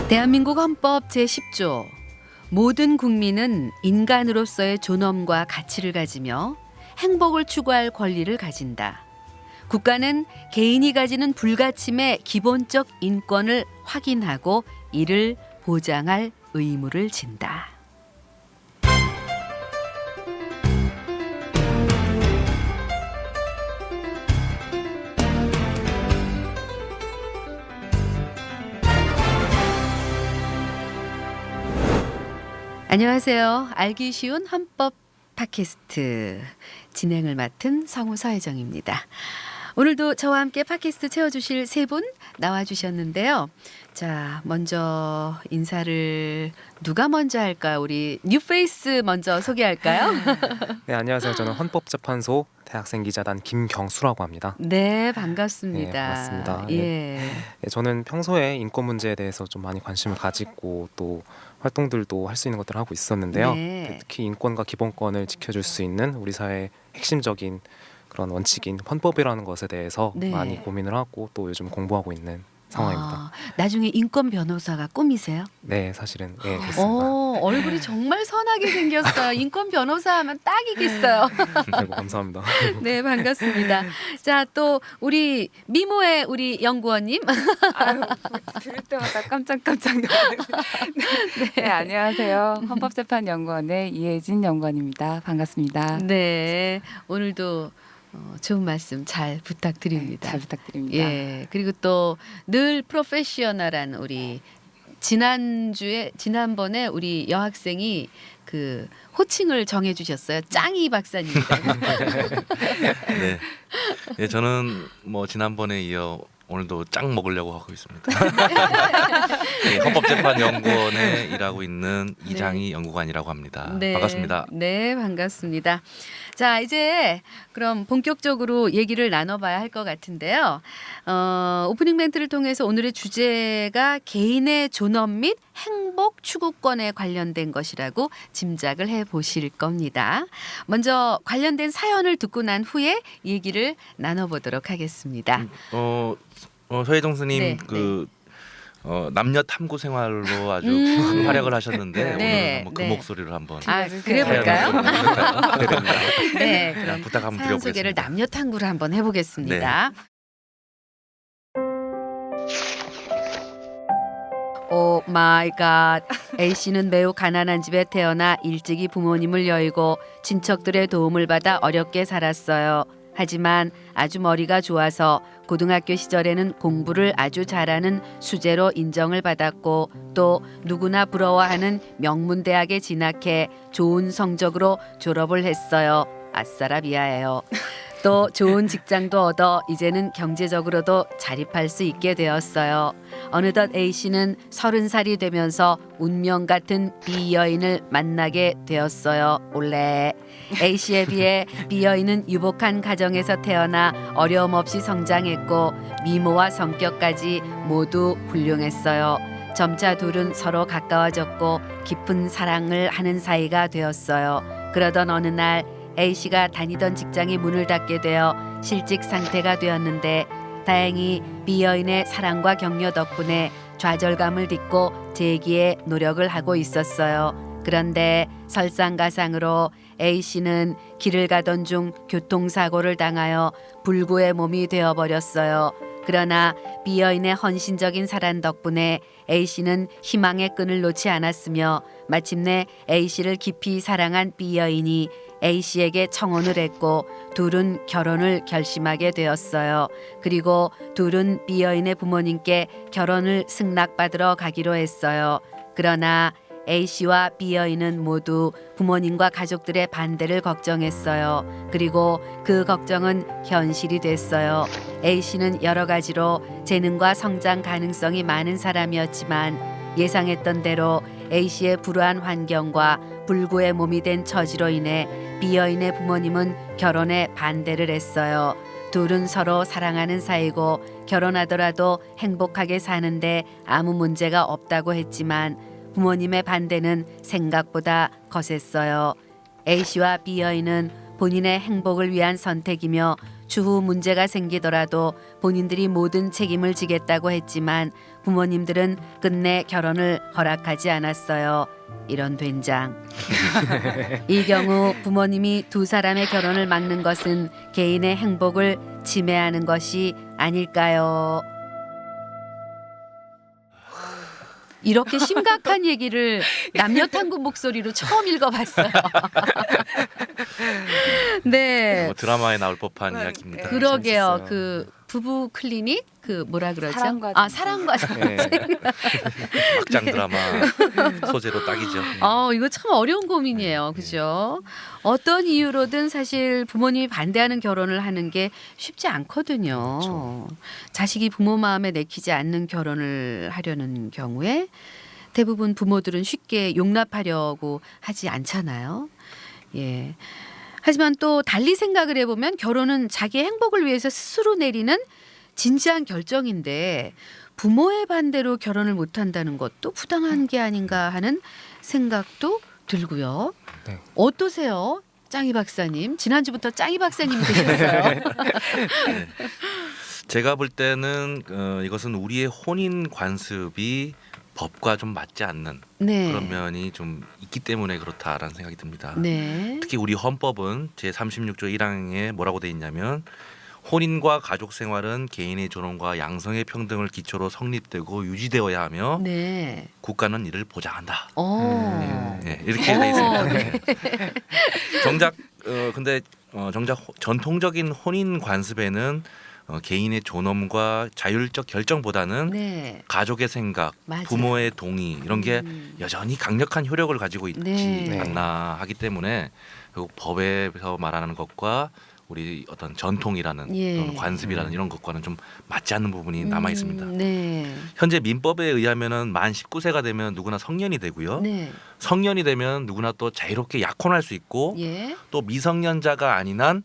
대한민국 헌법 제10조 모든 국민은 인간으로서의 존엄과 가치를 가지며 행복을 추구할 권리를 가진다. 국가는 개인이 가지는 불가침의 기본적 인권을 확인하고 이를 보장할 의무를 진다. 안녕하세요. 알기 쉬운 헌법 팟캐스트 진행을 맡은 성우 서혜정입니다. 오늘도 저와 함께 팟캐스트 채워주실 세 분 나와주셨는데요. 자, 먼저 인사를 누가 먼저 할까요? 우리 뉴페이스 먼저 소개할까요? 네, 안녕하세요. 저는 헌법재판소 대학생 기자단 김경수라고 합니다. 네, 반갑습니다. 네, 반갑습니다. 예. 네, 저는 평소에 인권 문제에 대해서 좀 많이 관심을 가지고 또 활동들도 할 수 있는 것들을 하고 있었는데요. 네. 특히 인권과 기본권을 지켜줄 수 있는 우리 사회의 핵심적인 그런 원칙인 헌법이라는 것에 대해서 네. 많이 고민을 하고 또 요즘 공부하고 있는 상황입니다. 나중에 인권 변호사가 꿈이세요? 네, 사실은 그렇습니다. 얼굴이 정말 선하게 생겼어요. 인권 변호사 하면 딱이겠어요. 아이고, 감사합니다. 네, 반갑습니다. 자, 또 우리 미모의 우리 연구원님. 아유, 들을 때마다 깜짝깜짝 놀라요. 네, 안녕하세요. 헌법재판연구원의 이혜진 연구원입니다. 반갑습니다. 네, 오늘도 좋은 말씀 잘 부탁드립니다. 잘 부탁드립니다. 예, 그리고 또 늘 프로페셔널한 우리 지난번에 우리 여학생이 그 호칭을 정해주셨어요. 짱이 박사님이다. 네. 예, 저는 뭐 지난번에 이어 오늘도 짱 먹으려고 하고 있습니다. 예, 헌법재판연구원에 일하고 있는 이장희 연구관이라고 합니다. 네, 반갑습니다. 네, 반갑습니다. 자, 이제 그럼 본격적으로 얘기를 나눠봐야 할 것 같은데요. 오프닝 멘트를 통해서 오늘의 주제가 개인의 존엄 및 행복 추구권에 관련된 것이라고 짐작을 해보실 겁니다. 먼저 관련된 사연을 듣고 난 후에 얘기를 나눠보도록 하겠습니다. 서혜정 스님 네, 남녀 탐구 생활로 아주 활약을 하셨는데 네, 오늘 한번 그 네. 목소리를 한번 그래 볼까요? 네, 그럼 그럼 부탁 한번 사연 소개를 드려보겠습니다. 남녀 탐구를 한번 해보겠습니다. 오 마이 갓. A씨는 매우 가난한 집에 태어나 일찍이 부모님을 여의고 친척들의 도움을 받아 어렵게 살았어요. 하지만 아주 머리가 좋아서 고등학교 시절에는 공부를 아주 잘하는 수재로 인정을 받았고 또 누구나 부러워하는 명문대학에 진학해 좋은 성적으로 졸업을 했어요. 아싸라 미아예요. 또 좋은 직장도 얻어 이제는 경제적으로도 자립할 수 있게 되었어요. 어느덧 A씨는 30살이 되면서 운명 같은 B 여인을 만나게 되었어요. 올레. A씨에 비해 B 여인은 유복한 가정에서 태어나 어려움 없이 성장했고 미모와 성격까지 모두 훌륭했어요. 점차 둘은 서로 가까워졌고 깊은 사랑을 하는 사이가 되었어요. 그러던 어느 날 A씨가 다니던 직장이 문을 닫게 되어 실직 상태가 되었는데 다행히 B 여인의 사랑과 격려 덕분에 좌절감을 딛고 재기에 노력을 하고 있었어요. 그런데 설상가상으로 A씨는 길을 가던 중 교통사고를 당하여 불구의 몸이 되어버렸어요. 그러나 B 여인의 헌신적인 사랑 덕분에 A씨는 희망의 끈을 놓지 않았으며 마침내 A씨를 깊이 사랑한 B 여인이 A씨에게 청혼을 했고 둘은 결혼을 결심하게 되었어요. 그리고 둘은 B 여인의 부모님께 결혼을 승낙받으러 가기로 했어요. 그러나 A씨와 B 여인은 모두 부모님과 가족들의 반대를 걱정했어요. 그리고 그 걱정은 현실이 됐어요. A씨는 여러 가지로 재능과 성장 가능성이 많은 사람이었지만 예상했던 대로 A씨의 불우한 환경과 불구의 몸이 된 처지로 인해 B 여인의 부모님은 결혼에 반대를 했어요. 둘은 서로 사랑하는 사이고 결혼하더라도 행복하게 사는데 아무 문제가 없다고 했지만 부모님의 반대는 생각보다 거셌어요. A씨와 B 여인은 본인의 행복을 위한 선택이며 추후 문제가 생기더라도 본인들이 모든 책임을 지겠다고 했지만 부모님들은 끝내 결혼을 허락하지 않았어요. 이런 된장. 이 경우 부모님이 두 사람의 결혼을 막는 것은 개인의 행복을 침해하는 것이 아닐까요? 이렇게 심각한 얘기를 남녀탐구 목소리로 처음 읽어봤어요. 네, 뭐 드라마에 나올 법한 네. 이야기입니다. 그러게요. 재밌었어요. 그 부부 클리닉 그 뭐라 그러죠? 사랑과정. 아, 사랑과정. 네. 막장 드라마 소재로 딱이죠. 이거 참 어려운 고민이에요. 그죠? 어떤 이유로든 사실 부모님이 반대하는 결혼을 하는 게 쉽지 않거든요. 그렇죠. 자식이 부모 마음에 내키지 않는 결혼을 하려는 경우에 대부분 부모들은 쉽게 용납하려고 하지 않잖아요. 예. 하지만 또 달리 생각을 해보면 결혼은 자기의 행복을 위해서 스스로 내리는 진지한 결정인데 부모의 반대로 결혼을 못한다는 것도 부당한 게 아닌가 하는 생각도 들고요. 네. 어떠세요? 짱이 박사님. 지난주부터 짱이 박사님이 되셨어요. 제가 볼 때는 이것은 우리의 혼인 관습이 법과 좀 맞지 않는 네. 그런 면이 좀 있기 때문에 그렇다라는 생각이 듭니다. 네. 특히 우리 헌법은 제36조 1항에 뭐라고 돼 있냐면 혼인과 가족 생활은 개인의 존엄과 양성의 평등을 기초로 성립되고 유지되어야 하며 네. 국가는 이를 보장한다. 어. 네, 이렇게 돼 있습니다. 네. 정작 근데 정작 전통적인 혼인 관습에는 개인의 존엄과 자율적 결정보다는 네. 가족의 생각, 맞아요. 부모의 동의 이런 게 음. 여전히 강력한 효력을 가지고 있지 네. 않나 하기 때문에 결국 법에서 말하는 것과 우리 어떤 전통이라는 예. 또는 관습이라는 이런 것과는 좀 맞지 않는 부분이 남아 있습니다. 네. 현재 민법에 의하면은 만 19세가 되면 누구나 성년이 되고요. 네. 성년이 되면 누구나 또 자유롭게 약혼할 수 있고 예. 또 미성년자가 아닌 한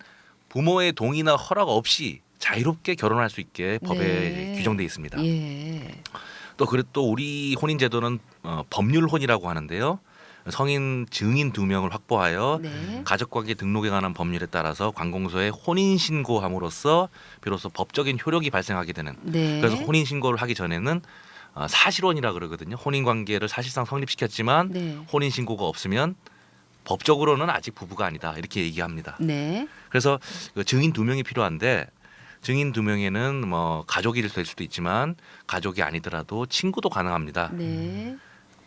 부모의 동의나 허락 없이 자유롭게 결혼할 수 있게 법에 네. 규정돼 있습니다. 예. 또 우리 혼인 제도는 법률혼이라고 하는데요. 성인 증인 2명을 확보하여 네. 가족관계 등록에 관한 법률에 따라서 관공서에 혼인 신고함으로써 비로소 법적인 효력이 발생하게 되는. 네. 그래서 혼인 신고를 하기 전에는 사실혼이라 그러거든요. 혼인 관계를 사실상 성립시켰지만 네. 혼인 신고가 없으면 법적으로는 아직 부부가 아니다 이렇게 얘기합니다. 네. 그래서 그 증인 2명이 필요한데 증인 2명에는 뭐 가족이 될 수도 있지만 가족이 아니더라도 친구도 가능합니다. 네.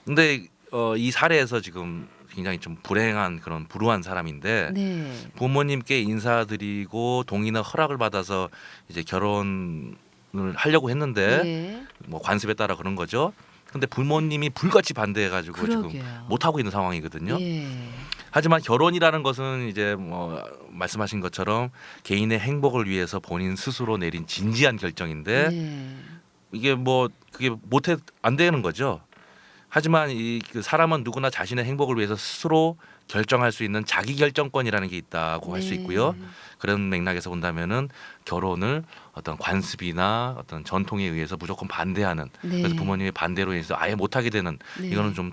근데 이 사례에서 지금 굉장히 좀 불행한 그런 불우한 사람인데 네. 부모님께 인사드리고 동의나 허락을 받아서 이제 결혼을 하려고 했는데 예. 뭐 관습에 따라 그런 거죠. 근데 부모님이 불같이 반대해가지고 지금 그러게요. 못 하고 있는 상황이거든요. 예. 하지만 결혼이라는 것은 이제 뭐 말씀하신 것처럼 개인의 행복을 위해서 본인 스스로 내린 진지한 결정인데 네. 이게 뭐 그게 못해 안 되는 거죠. 하지만 그 사람은 누구나 자신의 행복을 위해서 스스로 결정할 수 있는 자기 결정권이라는 게 있다고 할 수 네. 있고요. 그런 맥락에서 본다면은 결혼을 어떤 관습이나 어떤 전통에 의해서 무조건 반대하는 네. 그래서 부모님의 반대로 인해서 아예 못하게 되는 네. 이거는 좀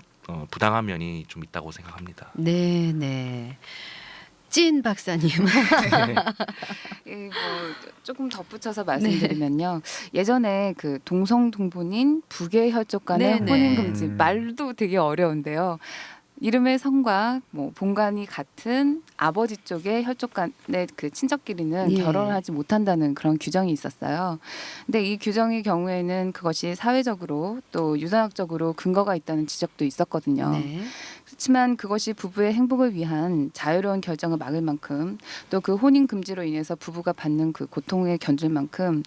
부당한 면이 좀 있다고 생각합니다. 네, 네. 찐 박사님. 뭐 조금 덧붙여서 말씀드리면요. 예전에 그 동성동본인 부계 혈족 간의 네네. 혼인 금지 말도 되게 어려운데요. 이름의 성과 뭐 본관이 같은 아버지 쪽의 혈족 간의 그 친척끼리는 예. 결혼을 하지 못한다는 그런 규정이 있었어요. 근데 이 규정의 경우에는 그것이 사회적으로 또 유전학적으로 근거가 있다는 지적도 있었거든요. 네. 그렇지만 그것이 부부의 행복을 위한 자유로운 결정을 막을 만큼 또 그 혼인 금지로 인해서 부부가 받는 그 고통을 견줄 만큼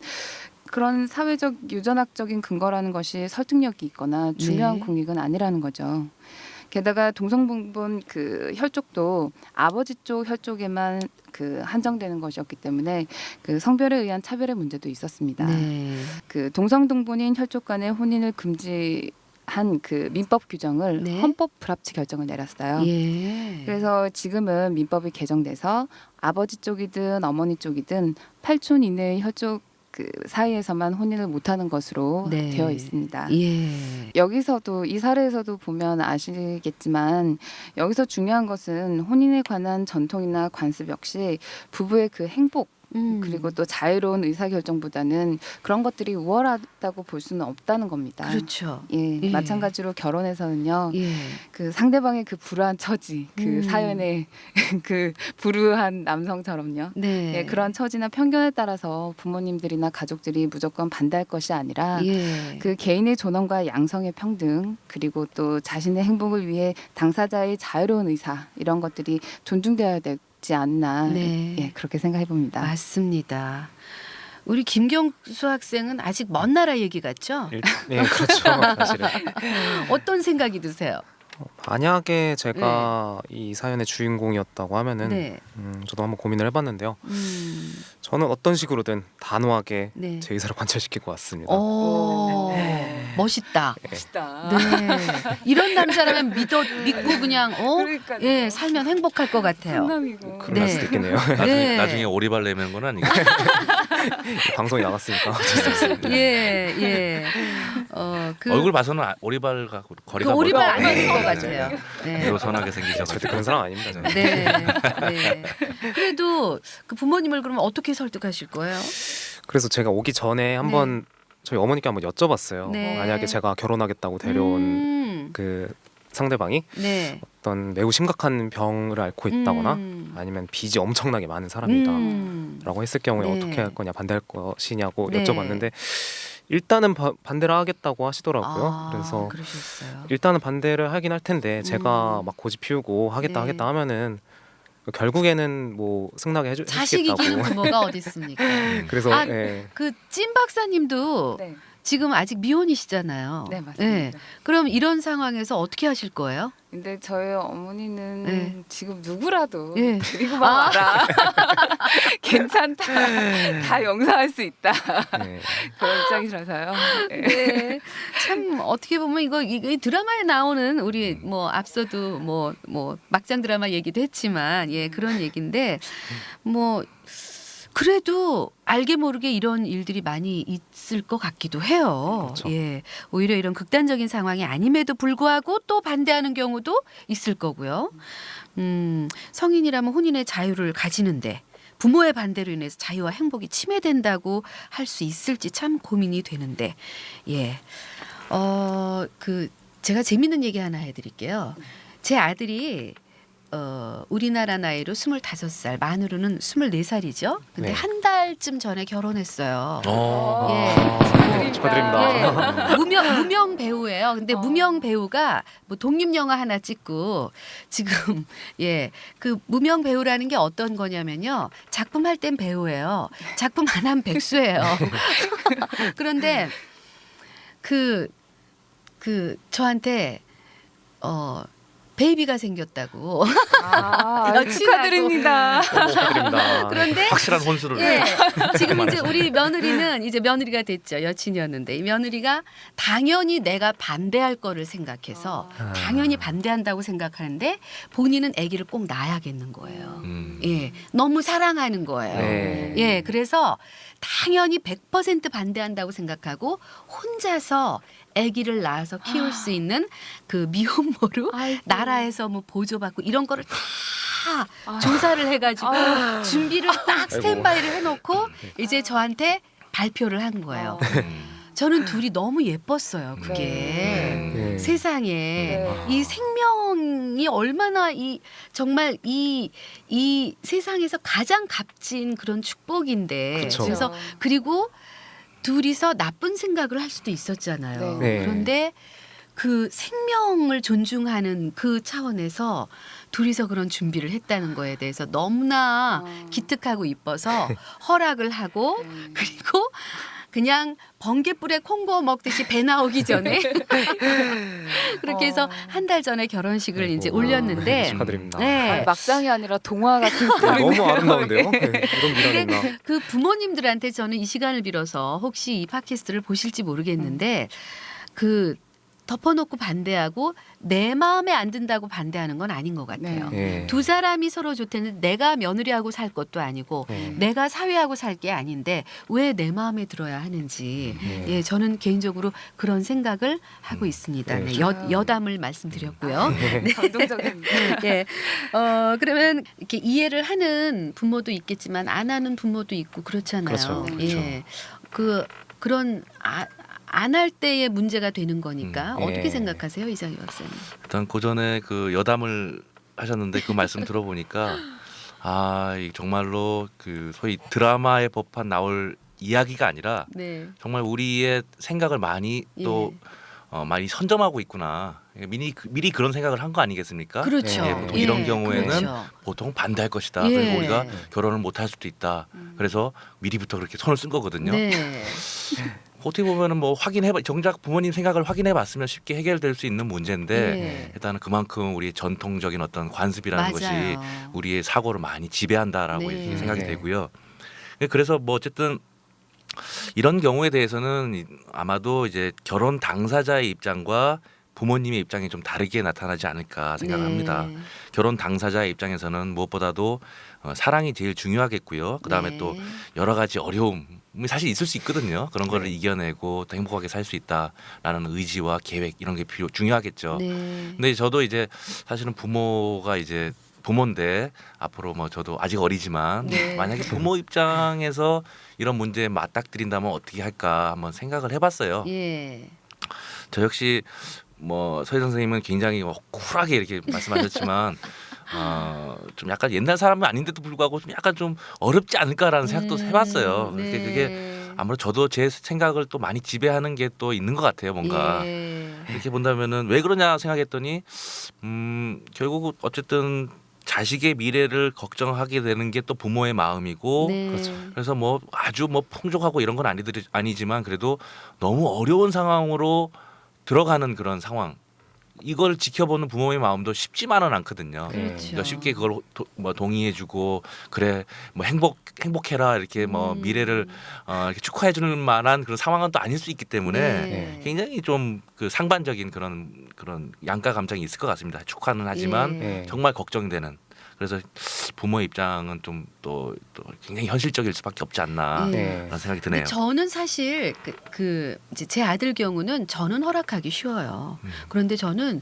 그런 사회적 유전학적인 근거라는 것이 설득력이 있거나 중요한 네. 공익은 아니라는 거죠. 게다가 동성분본 그 혈족도 아버지 쪽 혈족에만 그 한정되는 것이었기 때문에 그 성별에 의한 차별의 문제도 있었습니다. 네. 그 동성동본인 혈족 간의 혼인을 금지한 그 민법 규정을 네. 헌법 불합치 결정을 내렸어요. 예. 그래서 지금은 민법이 개정돼서 아버지 쪽이든 어머니 쪽이든 8촌 이내의 혈족 그 사이에서만 혼인을 못하는 것으로 네. 되어 있습니다. 예. 여기서도 이 사례에서도 보면 아시겠지만 여기서 중요한 것은 혼인에 관한 전통이나 관습 역시 부부의 그 행복 그리고 또 자유로운 의사결정보다는 그런 것들이 우월하다고 볼 수는 없다는 겁니다. 그렇죠. 예, 예. 마찬가지로 결혼에서는요. 예. 그 상대방의 그 불우한 처지, 그 사연의 그 불우한 남성처럼요. 네. 예, 그런 처지나 편견에 따라서 부모님들이나 가족들이 무조건 반대할 것이 아니라 예. 그 개인의 존엄과 양성의 평등 그리고 또 자신의 행복을 위해 당사자의 자유로운 의사 이런 것들이 존중되어야 되지 않나 네. 예, 그렇게 생각해 봅니다. 맞습니다. 우리 김경수 학생은 아직 먼 나라 얘기 같죠? 네, 그렇죠. 사실은 어떤 생각이 드세요? 만약에 제가 이 사연의 주인공이었다고 하면은 네. 저도 한번 고민을 해봤는데요. 음. 저는 어떤 식으로든 단호하게 네. 제 의사를 관철시킬 것 같습니다. 오. 멋있다. 멋있다. 네. 이런 남자라면 믿고 그냥 그러니까요. 예, 살면 행복할 것 같아요. 상남이고. 그럴 네. 수도 있겠네요. 네. 나중에 오리발 내면 건 아니고. 방송이 나갔으니까 어쩔 수 없습니다. 예, 예. 얼굴 봐서는 오리발과 그 거리가 오리발 안 멀다. 되는 것 같아요. 네. 매우 선하게 절대 생기셔가지고. 그런 사람 아닙니다. 저는. 네, 네. 그래도 그 부모님을 그러면 어떻게 설득하실 거예요? 그래서 제가 오기 전에 한번 저희 어머니께 한번 여쭤봤어요. 네. 만약에 제가 결혼하겠다고 데려온 그 상대방이 네. 어떤 매우 심각한 병을 앓고 있다거나 아니면 빚이 엄청나게 많은 사람이다라고 했을 경우에 네. 어떻게 할 거냐, 반대할 것이냐고 네. 여쭤봤는데 일단은 반대를 하겠다고 하시더라고요. 아, 그래서 그러셨어요. 일단은 반대를 하긴 할 텐데 제가 막 고집 피우고 하겠다 네. 하겠다 하면은 결국에는 뭐 승낙해 자식이 키운 해주겠다고. 부모가 어디 있습니까? 그래서 아, 예. 그 찐 박사님도 네. 지금 아직 미혼이시잖아요. 네, 맞습니다. 그럼 이런 상황에서 어떻게 하실 거예요? 근데 저희 어머니는 네. 지금 누구라도 예. 데리고만 와라. 괜찮다. 다 용서할 수 있다. 네. 그런 입장이라서요. 네. 네. 참 어떻게 보면 이거 드라마에 나오는 우리 뭐 앞서도 뭐 막장 드라마 얘기도 했지만 예, 그런 얘기인데 뭐 그래도 알게 모르게 이런 일들이 많이 있을 것 같기도 해요. 그렇죠. 예. 오히려 이런 극단적인 상황이 아님에도 불구하고 또 반대하는 경우도 있을 거고요. 성인이라면 혼인의 자유를 가지는데 부모의 반대로 인해서 자유와 행복이 침해된다고 할 수 있을지 참 고민이 되는데 예. 그 제가 재밌는 얘기 하나 해드릴게요. 제 아들이 우리나라 나이로 25살, 만으로는 24살이죠. 근데 네. 한 달쯤 전에 결혼했어요. 아, 축하드립니다. 예, 무명 배우예요. 근데 무명 배우가 뭐 독립 영화 하나 찍고 지금 예, 그 무명 배우라는 게 어떤 거냐면요. 작품 할 땐 배우예요. 작품 안 하면 백수예요. 그런데 그 저한테 베이비가 생겼다고. 여친하고. 축하드립니다. 축하드립니다. 그런데 확실한 혼수를. 예, 지금 이제 우리 며느리는 이제 며느리가 됐죠. 여친이었는데 이 며느리가 당연히 내가 반대할 거를 생각해서 당연히 반대한다고 생각하는데 본인은 아기를 꼭 낳아야겠는 거예요. 예, 너무 사랑하는 거예요. 네. 예, 그래서 당연히 100% 반대한다고 생각하고 혼자서 아기를 낳아서 키울 수 있는 그 미혼모로 나라에서 뭐 보조받고 이런 거를 다 조사를 해가지고 준비를 딱 스탠바이를 해놓고 이제 저한테 발표를 한 거예요. 저는 둘이 너무 예뻤어요. 그게 네. 세상에 네. 이 생명이 얼마나 정말 이 세상에서 가장 값진 그런 축복인데 그쵸. 그래서 그리고 둘이서 나쁜 생각을 할 수도 있었잖아요. 네. 그런데 그 생명을 존중하는 그 차원에서 둘이서 그런 준비를 했다는 거에 대해서 너무나 기특하고 이뻐서 허락을 하고 그리고 그냥 번개불에 콩 구워 먹듯이 배 나오기 전에 그렇게 해서 한 달 전에 결혼식을 이제 올렸는데 축하드립니다. 네. 막장이 아니라 동화 같은 스토리. 너무 아름다운데요? 네, 이런 미라는가. 근데 그 부모님들한테 저는 이 시간을 빌어서 혹시 이 팟캐스트를 보실지 모르겠는데 그 덮어놓고 반대하고 내 마음에 안 든다고 반대하는 건 아닌 것 같아요. 네. 두 사람이 서로 좋다는데 내가 며느리하고 살 것도 아니고 네. 내가 사위하고 살 게 아닌데 왜 내 마음에 들어야 하는지 네. 예, 저는 개인적으로 그런 생각을 하고 있습니다. 네. 네, 여담을 말씀드렸고요. 감동적인. 예. 그러면 이렇게 이해를 하는 부모도 있겠지만 안 하는 부모도 있고 그렇잖아요. 그렇죠. 네. 그렇죠. 예. 그런 안 할 때의 문제가 되는 거니까 예. 어떻게 생각하세요, 이상희 박사님? 일단 그 전에 그 여담을 하셨는데 그 말씀 들어보니까 이 정말로 그 소위 드라마의 법한 나올 이야기가 아니라 네. 정말 우리의 생각을 많이 또 많이 선점하고 있구나. 미리 그런 생각을 한 거 아니겠습니까? 그렇죠. 예, 보통 이런 경우에는 그렇죠. 보통 반대할 것이다. 예. 그리고 우리가 결혼을 못 할 수도 있다. 그래서 미리부터 그렇게 손을 쓴 거거든요. 네. 어떻게 보면은 뭐 정작 부모님 생각을 확인해봤으면 쉽게 해결될 수 있는 문제인데 예. 일단은 그만큼 우리의 전통적인 어떤 관습이라는 것이 맞아요. 우리의 사고를 많이 지배한다라고 네. 이렇게 생각이 네. 되고요. 그래서 뭐 어쨌든 이런 경우에 대해서는 아마도 이제 결혼 당사자의 입장과 부모님의 입장이 좀 다르게 나타나지 않을까 생각을 합니다. 네. 결혼 당사자의 입장에서는 무엇보다도 사랑이 제일 중요하겠고요. 그다음에 네. 또 여러 가지 어려움이 사실 있을 수 있거든요. 그런 거를 네. 이겨내고 더 행복하게 살 수 있다라는 의지와 계획 이런 게 중요하겠죠. 네. 근데 저도 이제 사실은 부모가 이제 부모인데 앞으로 뭐 저도 아직 어리지만 네. 만약에 부모 입장에서 이런 문제에 맞닥뜨린다면 어떻게 할까 한번 생각을 해봤어요. 예. 저 역시 뭐 서희 선생님은 굉장히 쿨하게 이렇게 말씀하셨지만 좀 약간 옛날 사람은 아닌데도 불구하고 좀 약간 좀 어렵지 않을까라는 생각도 해봤어요. 네. 그게 아무래도 저도 제 생각을 또 많이 지배하는 게 또 있는 것 같아요. 뭔가 예. 이렇게 본다면은 왜 그러냐 생각했더니 결국 어쨌든 자식의 미래를 걱정하게 되는 게 또 부모의 마음이고 네. 그래서 뭐 아주 뭐 풍족하고 이런 건 아니지만 그래도 너무 어려운 상황으로 들어가는 그런 상황 이걸 지켜보는 부모의 마음도 쉽지만은 않거든요. 그렇죠. 그러니까 쉽게 그걸 뭐 동의해주고 그래 뭐 행복해라 이렇게 뭐 미래를 이렇게 축하해주는 만한 그런 상황은 또 아닐 수 있기 때문에 네. 굉장히 좀 그 상반적인 그런 양가 감정이 있을 것 같습니다. 축하는 하지만 예. 네. 정말 걱정되는. 그래서 부모의 입장은 좀 또 굉장히 현실적일 수밖에 없지 않나 예. 그런 생각이 근데 드네요. 저는 사실 이제 제 아들 경우는 저는 허락하기 쉬워요. 그런데 저는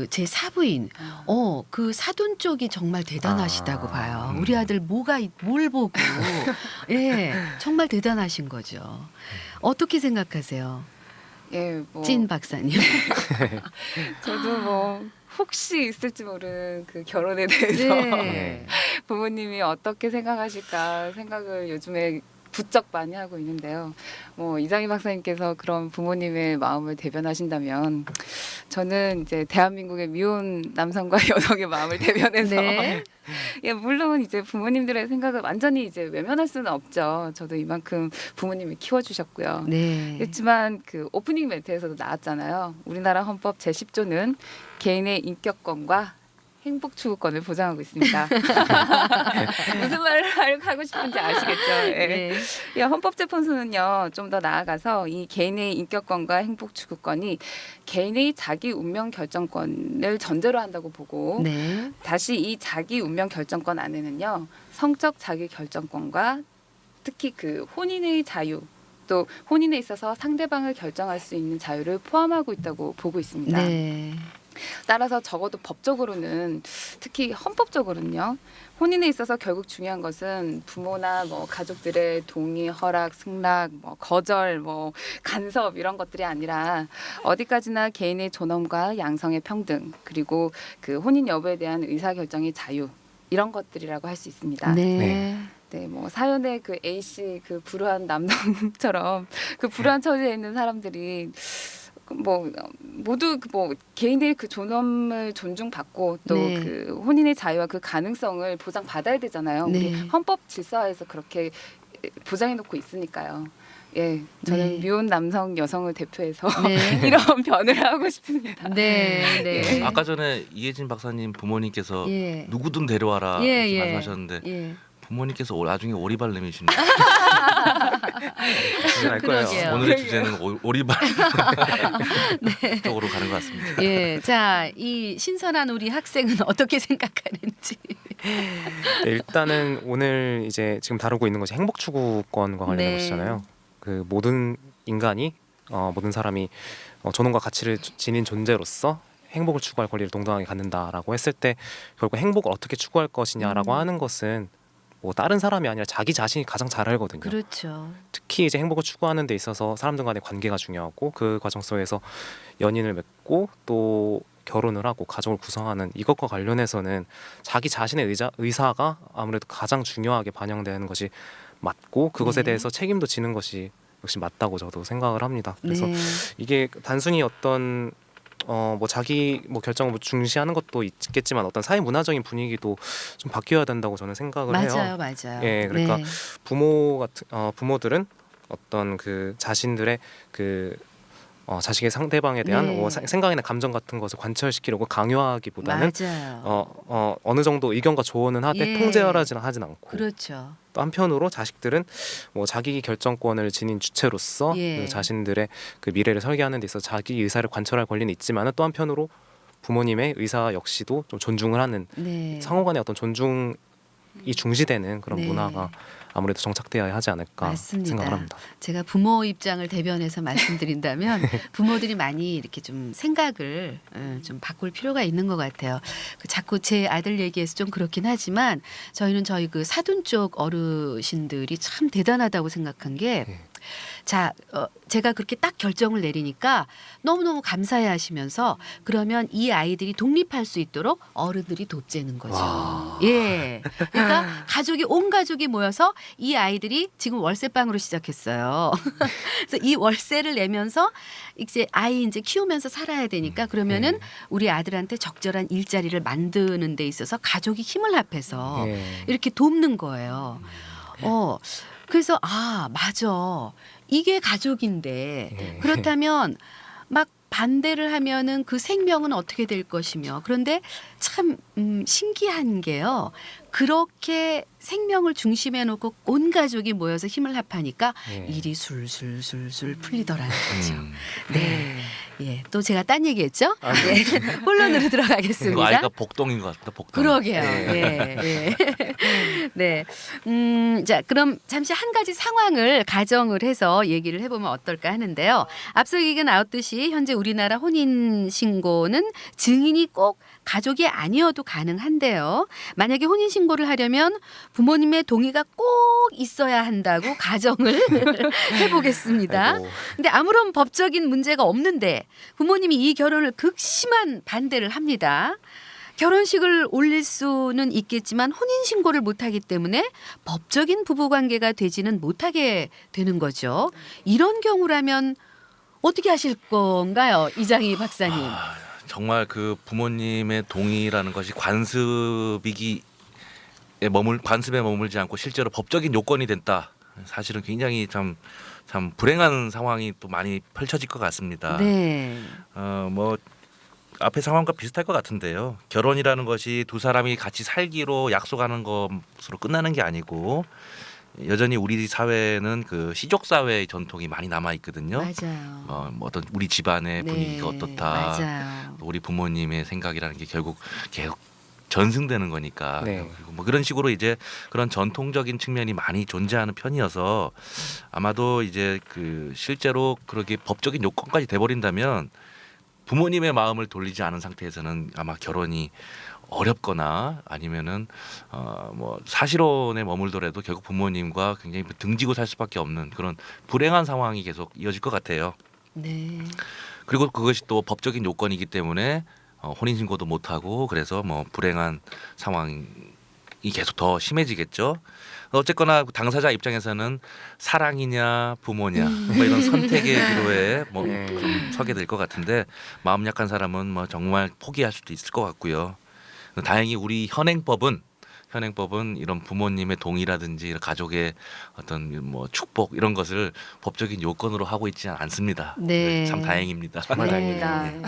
제 사부인 그 사돈 쪽이 정말 대단하시다고 봐요. 우리 아들 뭘 보고 예 정말 대단하신 거죠. 어떻게 생각하세요, 예, 뭐 찐 박사님? 저도 뭐 혹시 있을지 모르는 그 결혼에 대해서 네. 부모님이 어떻게 생각하실까 생각을 요즘에 부쩍 많이 하고 있는데요. 뭐 이장희 박사님께서 그런 부모님의 마음을 대변하신다면 저는 이제 대한민국의 미혼 남성과 여성의 마음을 대변해서 네. 예, 물론 이제 부모님들의 생각을 완전히 이제 외면할 수는 없죠. 저도 이만큼 부모님이 키워주셨고요. 네. 그렇지만 그 오프닝 멘트에서도 나왔잖아요. 우리나라 헌법 제10조는 개인의 인격권과 행복 추구권을 보장하고 있습니다. 무슨 말을 하고 싶은지 아시겠죠? 예. 네. 예, 헌법재판소는요 좀 더 나아가서 이 개인의 인격권과 행복 추구권이 개인의 자기 운명 결정권을 전제로 한다고 보고 네. 다시 이 자기 운명 결정권 안에는요 성적 자기 결정권과 특히 그 혼인의 자유 또 혼인에 있어서 상대방을 결정할 수 있는 자유를 포함하고 있다고 보고 있습니다. 네. 따라서 적어도 법적으로는 특히 헌법적으로는요. 혼인에 있어서 결국 중요한 것은 부모나 뭐 가족들의 동의, 허락, 승낙, 뭐 거절, 뭐 간섭 이런 것들이 아니라 어디까지나 개인의 존엄과 양성의 평등 그리고 그 혼인 여부에 대한 의사 결정의 자유 이런 것들이라고 할 수 있습니다. 네. 네, 뭐 사연의 그 A 씨 그 불우한 남성처럼 그 불우한 처지에 있는 사람들이 뭐 모두 뭐 개인의 그 존엄을 존중받고 또 네. 그 혼인의 자유와 그 가능성을 보장받아야 되잖아요. 네. 우리 헌법 질서에서 그렇게 보장해놓고 있으니까요. 예, 저는 네. 미혼 남성 여성을 대표해서 네. 이런 변을 하고 싶습니다. 네. 네. 아까 전에 이혜진 박사님 부모님께서 예. 누구든 데려와라 예, 이렇게 예. 말씀하셨는데 예. 부모님께서 나중에 오리발 내미시는 이제 알 거예요. 그러게요. 오늘의 주제는 오리발 쪽으로 가는 것 같습니다. 예, 자, 이 신선한 우리 학생은 어떻게 생각하는지. 네, 일단은 오늘 이제 지금 다루고 있는 것이 행복 추구권과 관련된 네. 것이잖아요. 그 모든 인간이 모든 사람이 존엄과 가치를 지닌 존재로서 행복을 추구할 권리를 동등하게 갖는다라고 했을 때 결국 행복을 어떻게 추구할 것이냐라고 하는 것은 뭐 다른 사람이 아니라 자기 자신이 가장 잘 알거든요. 그렇죠. 특히 이제 행복을 추구하는 데 있어서 사람들 간의 관계가 중요하고 그 과정 속에서 연인을 맺고 또 결혼을 하고 가족을 구성하는 이것과 관련해서는 자기 자신의 의사가 아무래도 가장 중요하게 반영되는 것이 맞고 그것에 네. 대해서 책임도 지는 것이 역시 맞다고 저도 생각을 합니다. 그래서 네. 이게 단순히 어떤 뭐 자기 뭐 결정을 뭐 중시하는 것도 있겠지만 어떤 사회 문화적인 분위기도 좀 바뀌어야 된다고 저는 생각을 해요. 맞아요, 맞아요. 예, 그러니까 네. 부모들은 어떤 그 자신들의 그 자식의 상대방에 대한 네. 뭐 생각이나 감정 같은 것을 관철시키려고 강요하기보다는 맞아요. 어느 정도 의견과 조언은 하되 예. 통제하지는 하진 않고 그렇죠. 또 한편으로 자식들은 뭐 자기 결정권을 지닌 주체로서 예. 그 자신들의 그 미래를 설계하는 데 있어서 자기 의사를 관철할 권리는 있지만은 또 한편으로 부모님의 의사 역시도 좀 존중을 하는 네. 상호간의 어떤 존중이 중시되는 그런 네. 문화가 아무래도 정착되어야 하지 않을까 맞습니다. 생각을 합니다. 제가 부모 입장을 대변해서 말씀드린다면 부모들이 많이 이렇게 좀 생각을 좀 바꿀 필요가 있는 것 같아요. 그 자꾸 제 아들 얘기해서 좀 그렇긴 하지만 저희는 저희 그 사돈 쪽 어르신들이 참 대단하다고 생각한 게 네. 자, 제가 그렇게 딱 결정을 내리니까 너무너무 감사해 하시면서 그러면 이 아이들이 독립할 수 있도록 어른들이 돕재는 거죠. 와. 예. 그러니까 가족이 온 가족이 모여서 이 아이들이 지금 월세방으로 시작했어요. 그래서 이 월세를 내면서 이제 아이 이제 키우면서 살아야 되니까 그러면은 우리 아들한테 적절한 일자리를 만드는 데 있어서 가족이 힘을 합해서 예. 이렇게 돕는 거예요. 그래서 맞아. 이게 가족인데 예. 그렇다면 막 반대를 하면은 그 생명은 어떻게 될 것이며 그런데 참 신기한 게요. 그렇게 생명을 중심에 놓고 온 가족이 모여서 힘을 합하니까 예. 일이 술술술술 풀리더라는 거죠. 네. 예, 또 제가 딴 얘기했죠? 네. 본론으로 그 들어가겠습니다. 아이가 복동인 것 같다. 복동. 그러게요. 네. 예. 네. 자, 그럼 잠시 한 가지 상황을 가정을 해서 얘기를 해보면 어떨까 하는데요. 앞서 얘기가 나왔듯이 현재 우리나라 혼인 신고는 증인이 꼭 가족이 아니어도 가능한데요. 만약에 혼인 신고를 하려면 부모님의 동의가 꼭 있어야 한다고 가정을 해보겠습니다. 아이고. 근데 아무런 법적인 문제가 없는데 부모님이 이 결혼을 극심한 반대를 합니다. 결혼식을 올릴 수는 있겠지만 혼인 신고를 못하기 때문에 법적인 부부 관계가 되지는 못하게 되는 거죠. 이런 경우라면 어떻게 하실 건가요, 이장희 박사님? 정말 그 부모님의 동의라는 것이 관습에 머물지 않고 실제로 법적인 요건이 됐다. 사실은 굉장히 참 불행한 상황이 또 많이 펼쳐질 것 같습니다. 네. 뭐 앞에 상황과 비슷할 것 같은데요. 결혼이라는 것이 두 사람이 같이 살기로 약속하는 것으로 끝나는 게 아니고 여전히 우리 사회는 그 시족 사회의 전통이 많이 남아 있거든요. 맞아요. 뭐 어떤 우리 집안의 네, 분위기가 어떻다. 맞아요. 또 우리 부모님의 생각이라는 게 결국 계속 전승되는 거니까. 네. 그리고 뭐 그런 식으로 이제 그런 전통적인 측면이 많이 존재하는 편이어서 아마도 이제 그 실제로 그렇게 법적인 요건까지 돼버린다면 부모님의 마음을 돌리지 않은 상태에서는 아마 결혼이 어렵거나 아니면은 뭐 사실혼에 머물더라도 결국 부모님과 굉장히 등지고 살 수밖에 없는 그런 불행한 상황이 계속 이어질 것 같아요. 네. 그리고 그것이 또 법적인 요건이기 때문에 혼인 신고도 못 하고 그래서 뭐 불행한 상황이 계속 더 심해지겠죠. 어쨌거나 당사자 입장에서는 사랑이냐 부모냐 뭐 이런 선택의 기로에 좀 서게 될 것 같은데 마음 약한 사람은 뭐 정말 포기할 수도 있을 것 같고요. 다행히 우리 현행법은 이런 부모님의 동의라든지 가족의 어떤 뭐 축복 이런 것을 법적인 요건으로 하고 있지 않습니다. 네. 참 다행입니다. 정말 다행이네요. 네.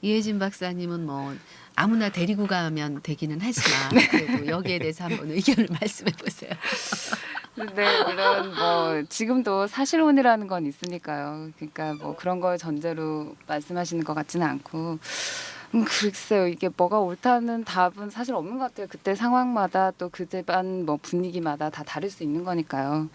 이혜진 박사님은 뭐 아무나 데리고 가면 되기는 하지만 그래도 여기에 대해서 한번 의견을 말씀해 보세요. 네, 물론 뭐 지금도 사실혼이라는 건 있으니까요. 그러니까 뭐 그런 걸 전제로 말씀하시는 것 같지는 않고, 글쎄요, 이게 뭐가 옳다는 답은 사실 없는 것 같아요. 그때 상황마다 또 그 집안 뭐 분위기마다 다 다를 수 있는 거니까요.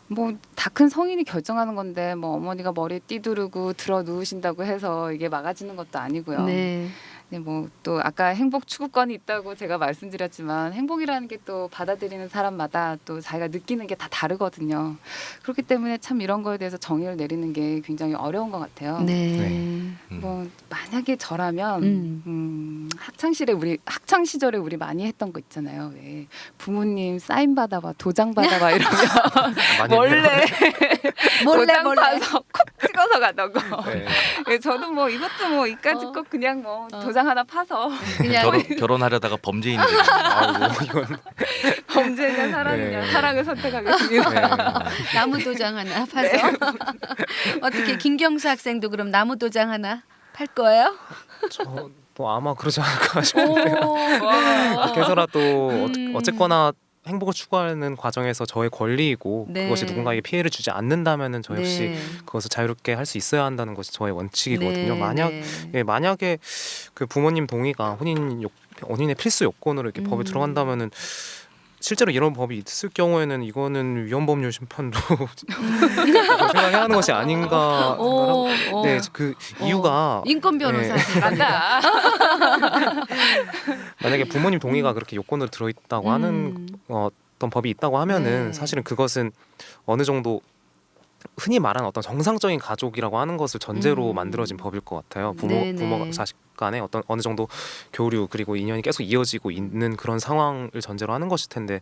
뭐 다 큰 성인이 결정하는 건데 뭐 어머니가 머리 띠두르고 들어 누우신다고 해서 이게 막아지는 것도 아니고요. 네. 네, 뭐 또 아까 행복 추구권이 있다고 제가 말씀드렸지만 행복이라는 게 또 받아들이는 사람마다 또 자기가 느끼는 게 다 다르거든요. 그렇기 때문에 참 이런 거에 대해서 정의를 내리는 게 굉장히 어려운 것 같아요. 네. 뭐 만약에 저라면 학창 시절에 우리 많이 했던 거 있잖아요. 왜 부모님 사인 받아봐, 도장 받아봐 이러면 많이 몰래 도장 몰래. 파서 콕 찍어서 가던 거. 네. 예, 저도 뭐 이것도 뭐 이까짓 거 그냥 뭐 도장 하나 파서 그냥 결혼하려다가 범죄인이 아이고 이건 범죄냐 사랑이냐 네. 사랑을 선택하겠습니다. 네. 나무 도장 하나 파서 어떻게 김경수 학생도 그럼 나무 도장 하나 팔 거예요? 저도 아마 그러지 않을까 싶어요. 오. 그렇게 해서라도 음. 어쨌거나 행복을 추구하는 과정에서 저의 권리이고 네. 그것이 누군가에게 피해를 주지 않는다면은 저 역시 네. 그것을 자유롭게 할 수 있어야 한다는 것이 저의 원칙이거든요. 네. 만약에 그 부모님 동의가 혼인의 필수 요건으로 이렇게 법에 들어간다면은 실제로 이런 법이 있을 경우에는 이거는 위헌법률 심판도 생각해야 하는 것이 아닌가 오, 생각하고 오. 네, 그 이유가 인권 변호사지. 맞다. 만약에 부모님 동의가 그렇게 요건으로 들어있다고 하는 어떤 법이 있다고 하면은 네. 사실은 그것은 어느 정도 흔히 말하는 어떤 정상적인 가족이라고 하는 것을 전제로 만들어진 법일 것 같아요. 네네. 부모가 자식 간에 어떤 어느 정도 교류 그리고 인연이 계속 이어지고 있는 그런 상황을 전제로 하는 것일 텐데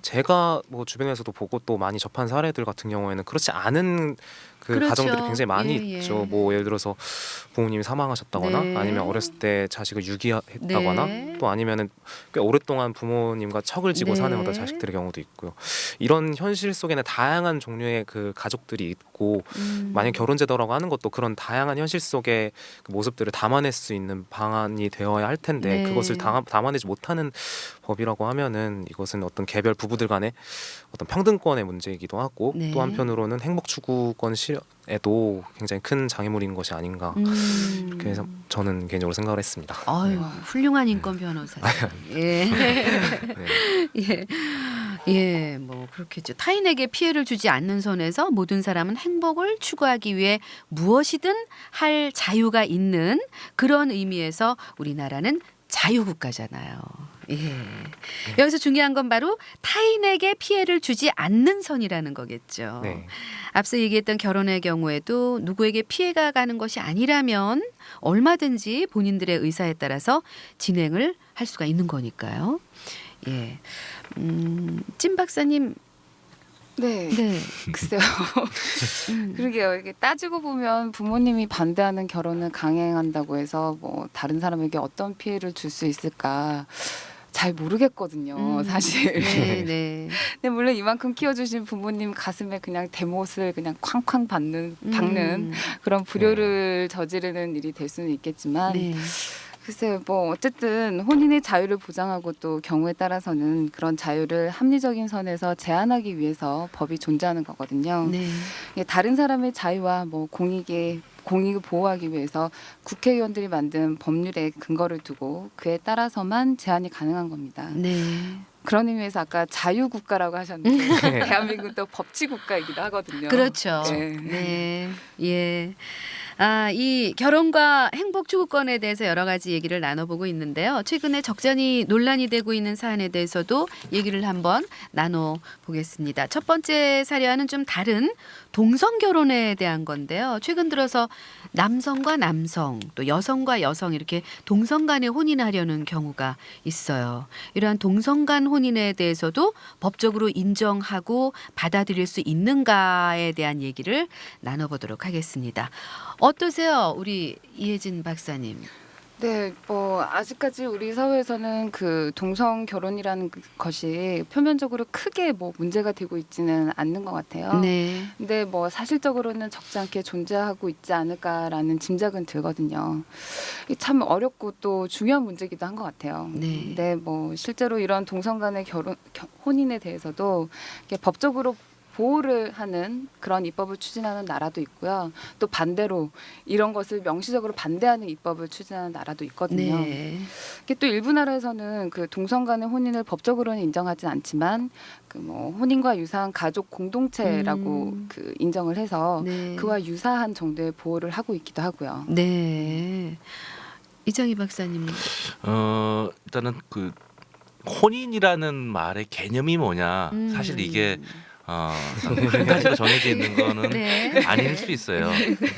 제가 뭐 주변에서도 보고 또 많이 접한 사례들 같은 경우에는 그렇지 않은 그 그렇죠. 가정들이 굉장히 많이 예, 예. 있죠. 뭐 예를 들어서 부모님이 사망하셨다거나 네. 아니면 어렸을 때 자식을 유기했다거나 네. 또 아니면은 꽤 오랫동안 부모님과 척을 지고 네. 사는 어떤 자식들의 경우도 있고요. 이런 현실 속에는 다양한 종류의 그 가족들이 있고 만약 결혼 제도라고 하는 것도 그런 다양한 현실 속의 그 모습들을 담아낼 수 있는 방안이 되어야 할 텐데 네. 그것을 담아내지 못하는 법이라고 하면은 이것은 어떤 개별 부부들 간의 어떤 평등권의 문제이기도 하고 네. 또 한편으로는 행복 추구권 실에도 굉장히 큰 장애물인 것이 아닌가 그래서 저는 개인적으로 생각을 했습니다. 아유, 훌륭한 인권 변호사. 예. 네. 예. 예, 뭐 그렇겠죠. 타인에게 피해를 주지 않는 선에서 모든 사람은 행복을 추구하기 위해 무엇이든 할 자유가 있는 그런 의미에서 우리나라는 자유국가잖아요. 예. 여기서 중요한 건 바로 타인에게 피해를 주지 않는 선이라는 거겠죠. 네. 앞서 얘기했던 결혼의 경우에도 누구에게 피해가 가는 것이 아니라면 얼마든지 본인들의 의사에 따라서 진행을 할 수가 있는 거니까요. 예. 찐 박사님, 네. 네. 글쎄요. 그러게요. 이게 따지고 보면 부모님이 반대하는 결혼을 강행한다고 해서 뭐 다른 사람에게 어떤 피해를 줄 수 있을까 잘 모르겠거든요. 사실. 네, 네. 근데 물론 이만큼 키워주신 부모님 가슴에 그냥 대못을 그냥 쾅쾅 박는 그런 불효를 저지르는 일이 될 수는 있겠지만 네. 글쎄요, 뭐 어쨌든 혼인의 자유를 보장하고 또 경우에 따라서는 그런 자유를 합리적인 선에서 제한하기 위해서 법이 존재하는 거거든요. 네. 이게 다른 사람의 자유와 뭐 공익을 보호하기 위해서 국회의원들이 만든 법률에 근거를 두고 그에 따라서만 제한이 가능한 겁니다. 네. 그런 의미에서 아까 자유국가라고 하셨는데 네. 대한민국도 법치국가이기도 하거든요. 그렇죠. 네. 네. 예. 아, 이 결혼과 행복 추구권에 대해서 여러 가지 얘기를 나눠보고 있는데요. 최근에 적잖이 논란이 되고 있는 사안에 대해서도 얘기를 한번 나눠보겠습니다. 첫 번째 사례와는 좀 다른 동성 결혼에 대한 건데요. 최근 들어서 남성과 남성, 또 여성과 여성 이렇게 동성 간에 혼인하려는 경우가 있어요. 이러한 동성 간 혼인에 대해서도 법적으로 인정하고 받아들일 수 있는가에 대한 얘기를 나눠보도록 하겠습니다. 어떠세요, 우리 이혜진 박사님? 네, 뭐 아직까지 우리 사회에서는 그 동성 결혼이라는 것이 표면적으로 크게 뭐 문제가 되고 있지는 않는 것 같아요. 네. 근데 뭐 사실적으로는 적지 않게 존재하고 있지 않을까라는 짐작은 들거든요. 이게 참 어렵고 또 중요한 문제기도 한 것 같아요. 네. 근데 뭐 실제로 이런 동성 간의 혼인에 대해서도 이게 법적으로 보호를 하는 그런 입법을 추진하는 나라도 있고요. 또 반대로 이런 것을 명시적으로 반대하는 입법을 추진하는 나라도 있거든요. 네. 이게 또 일부 나라에서는 그 동성 간의 혼인을 법적으로는 인정하지 않지만 그 뭐 혼인과 유사한 가족 공동체라고 그 인정을 해서 네. 그와 유사한 정도의 보호를 하고 있기도 하고요. 네. 이정희 박사님. 일단은 그 혼인이라는 말의 개념이 뭐냐 사실 이게 한 가지로 정해져 있는 거는 네. 아닐 수 있어요.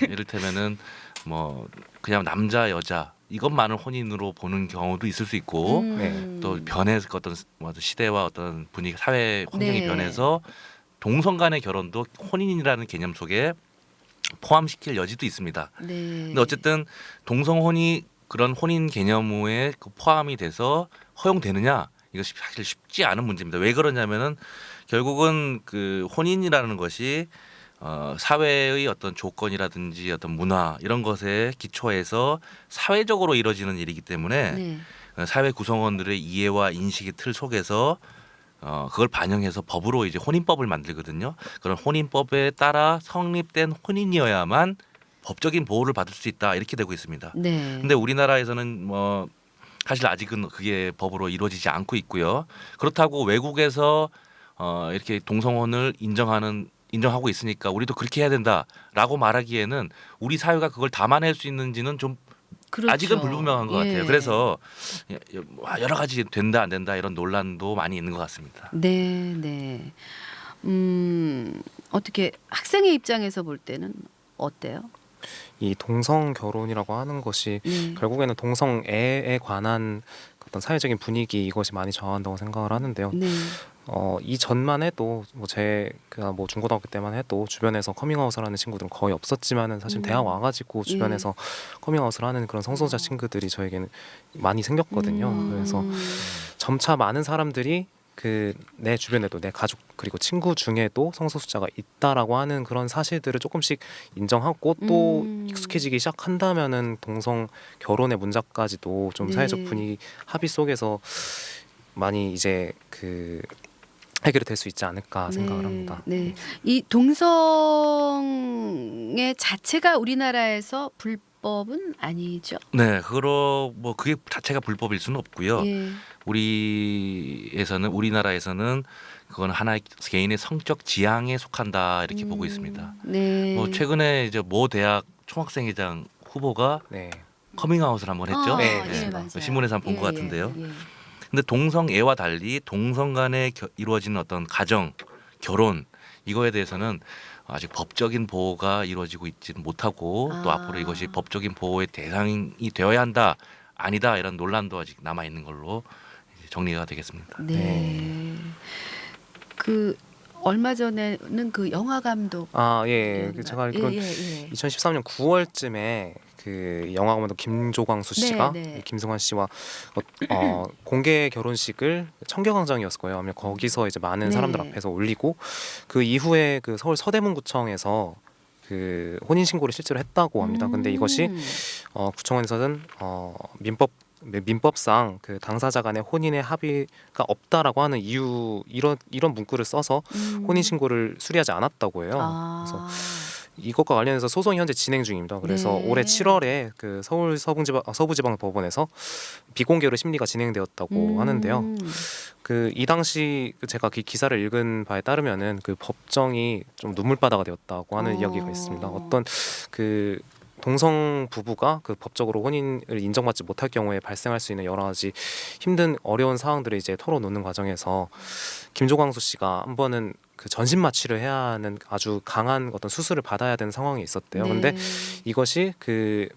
이를테면은 뭐 그냥 남자 여자 이것만을 혼인으로 보는 경우도 있을 수 있고 또 변해서 어떤 뭐 시대와 어떤 분위기 사회 환경이 네. 변해서 동성 간의 결혼도 혼인이라는 개념 속에 포함시킬 여지도 있습니다. 네. 근데 어쨌든 동성혼이 그런 혼인 개념에 포함이 돼서 허용되느냐 이것이 사실 쉽지 않은 문제입니다. 왜 그러냐면은 결국은 그 혼인이라는 것이 사회의 어떤 조건이라든지 어떤 문화 이런 것에 기초해서 사회적으로 이루어지는 일이기 때문에 네. 사회 구성원들의 이해와 인식의 틀 속에서 그걸 반영해서 법으로 이제 혼인법을 만들거든요. 그런 혼인법에 따라 성립된 혼인이어야만 법적인 보호를 받을 수 있다 이렇게 되고 있습니다. 네. 근데 우리나라에서는 뭐 사실 아직은 그게 법으로 이루어지지 않고 있고요. 그렇다고 외국에서 이렇게 동성혼을 인정하고 있으니까 우리도 그렇게 해야 된다라고 말하기에는 우리 사회가 그걸 담아낼 수 있는지는 좀 그렇죠. 아직은 불분명한 것 예. 같아요. 그래서 여러 가지 된다 안 된다 이런 논란도 많이 있는 것 같습니다. 네, 네. 어떻게 학생의 입장에서 볼 때는 어때요? 이 동성 결혼이라고 하는 것이 네. 결국에는 동성애에 관한 어떤 사회적인 분위기 이것이 많이 저하한다고 생각을 하는데요. 네. 이전만 해도 제가 뭐 중고등학교 때만 해도 주변에서 커밍아웃을 하는 친구들은 거의 없었지만은 사실 대학 와가지고 주변에서 커밍아웃을 하는 그런 성소수자 친구들이 저에게는 많이 생겼거든요. 그래서 점차 많은 사람들이 그 내 주변에도 내 가족 그리고 친구 중에도 성소수자가 있다라고 하는 그런 사실들을 조금씩 인정하고 또 익숙해지기 시작한다면은 동성 결혼의 문제까지도 좀 네. 사회적 분위기 합의 속에서 많이 이제 그 해결이 될 수 있지 않을까 생각을 합니다. 네. 이 동성애 자체가 우리나라에서 불법은 아니죠? 네, 그거 뭐 그게 자체가 불법일 수는 없고요. 예. 우리나라에서는 그건 하나의 개인의 성적 지향에 속한다 이렇게 보고 있습니다. 네. 뭐 최근에 이제 모 대학 총학생회장 후보가 네. 커밍아웃을 한번 했죠. 네, 예, 네. 맞아요. 신문에서 한번 본 것 예, 같은데요. 예, 예. 근데 동성애와 달리 동성 간에 이루어지는 어떤 가정, 결혼 이거에 대해서는 아직 법적인 보호가 이루어지고 있지는 못하고 또 앞으로 이것이 법적인 보호의 대상이 되어야 한다 아니다 이런 논란도 아직 남아 있는 걸로 이제 정리가 되겠습니다. 네. 그 얼마 전에는 그 영화 감독 예. 제가 알기로는 2013년 9월쯤에 그 영화 감독 김조광수 씨가 네, 네. 김승환 씨와 공개 결혼식을 청계광장이었을 거예요. 아마 거기서 이제 많은 네. 사람들 앞에서 올리고 그 이후에 그 서울 서대문구청에서 그 혼인 신고를 실제로 했다고 합니다. 근데 이것이 구청에서는 민법상 그 당사자 간의 혼인의 합의가 없다라고 하는 이유 이런 문구를 써서 혼인 신고를 수리하지 않았다고 해요. 그래서 이것과 관련해서 소송이 현재 진행 중입니다. 그래서 네. 올해 7월에 그 서울 서부지방법원에서 비공개로 심리가 진행되었다고 하는데요. 그 이 당시 제가 그 기사를 읽은 바에 따르면은 그 법정이 좀 눈물바다가 되었다고 하는 이야기가 있습니다. 어떤 그 동성 부부가 그 법적으로 혼인을 인정받지 못할 경우에 발생할 수 있는 여러 가지 힘든 어려운 사항들을 이제 털어놓는 과정에서 김조광수 씨가 한 번은 그 전신 마취를 해야 하는 아주 강한 어떤 수술을 받아야 되는 상황이 있었대요. 네. 근데 이것이 그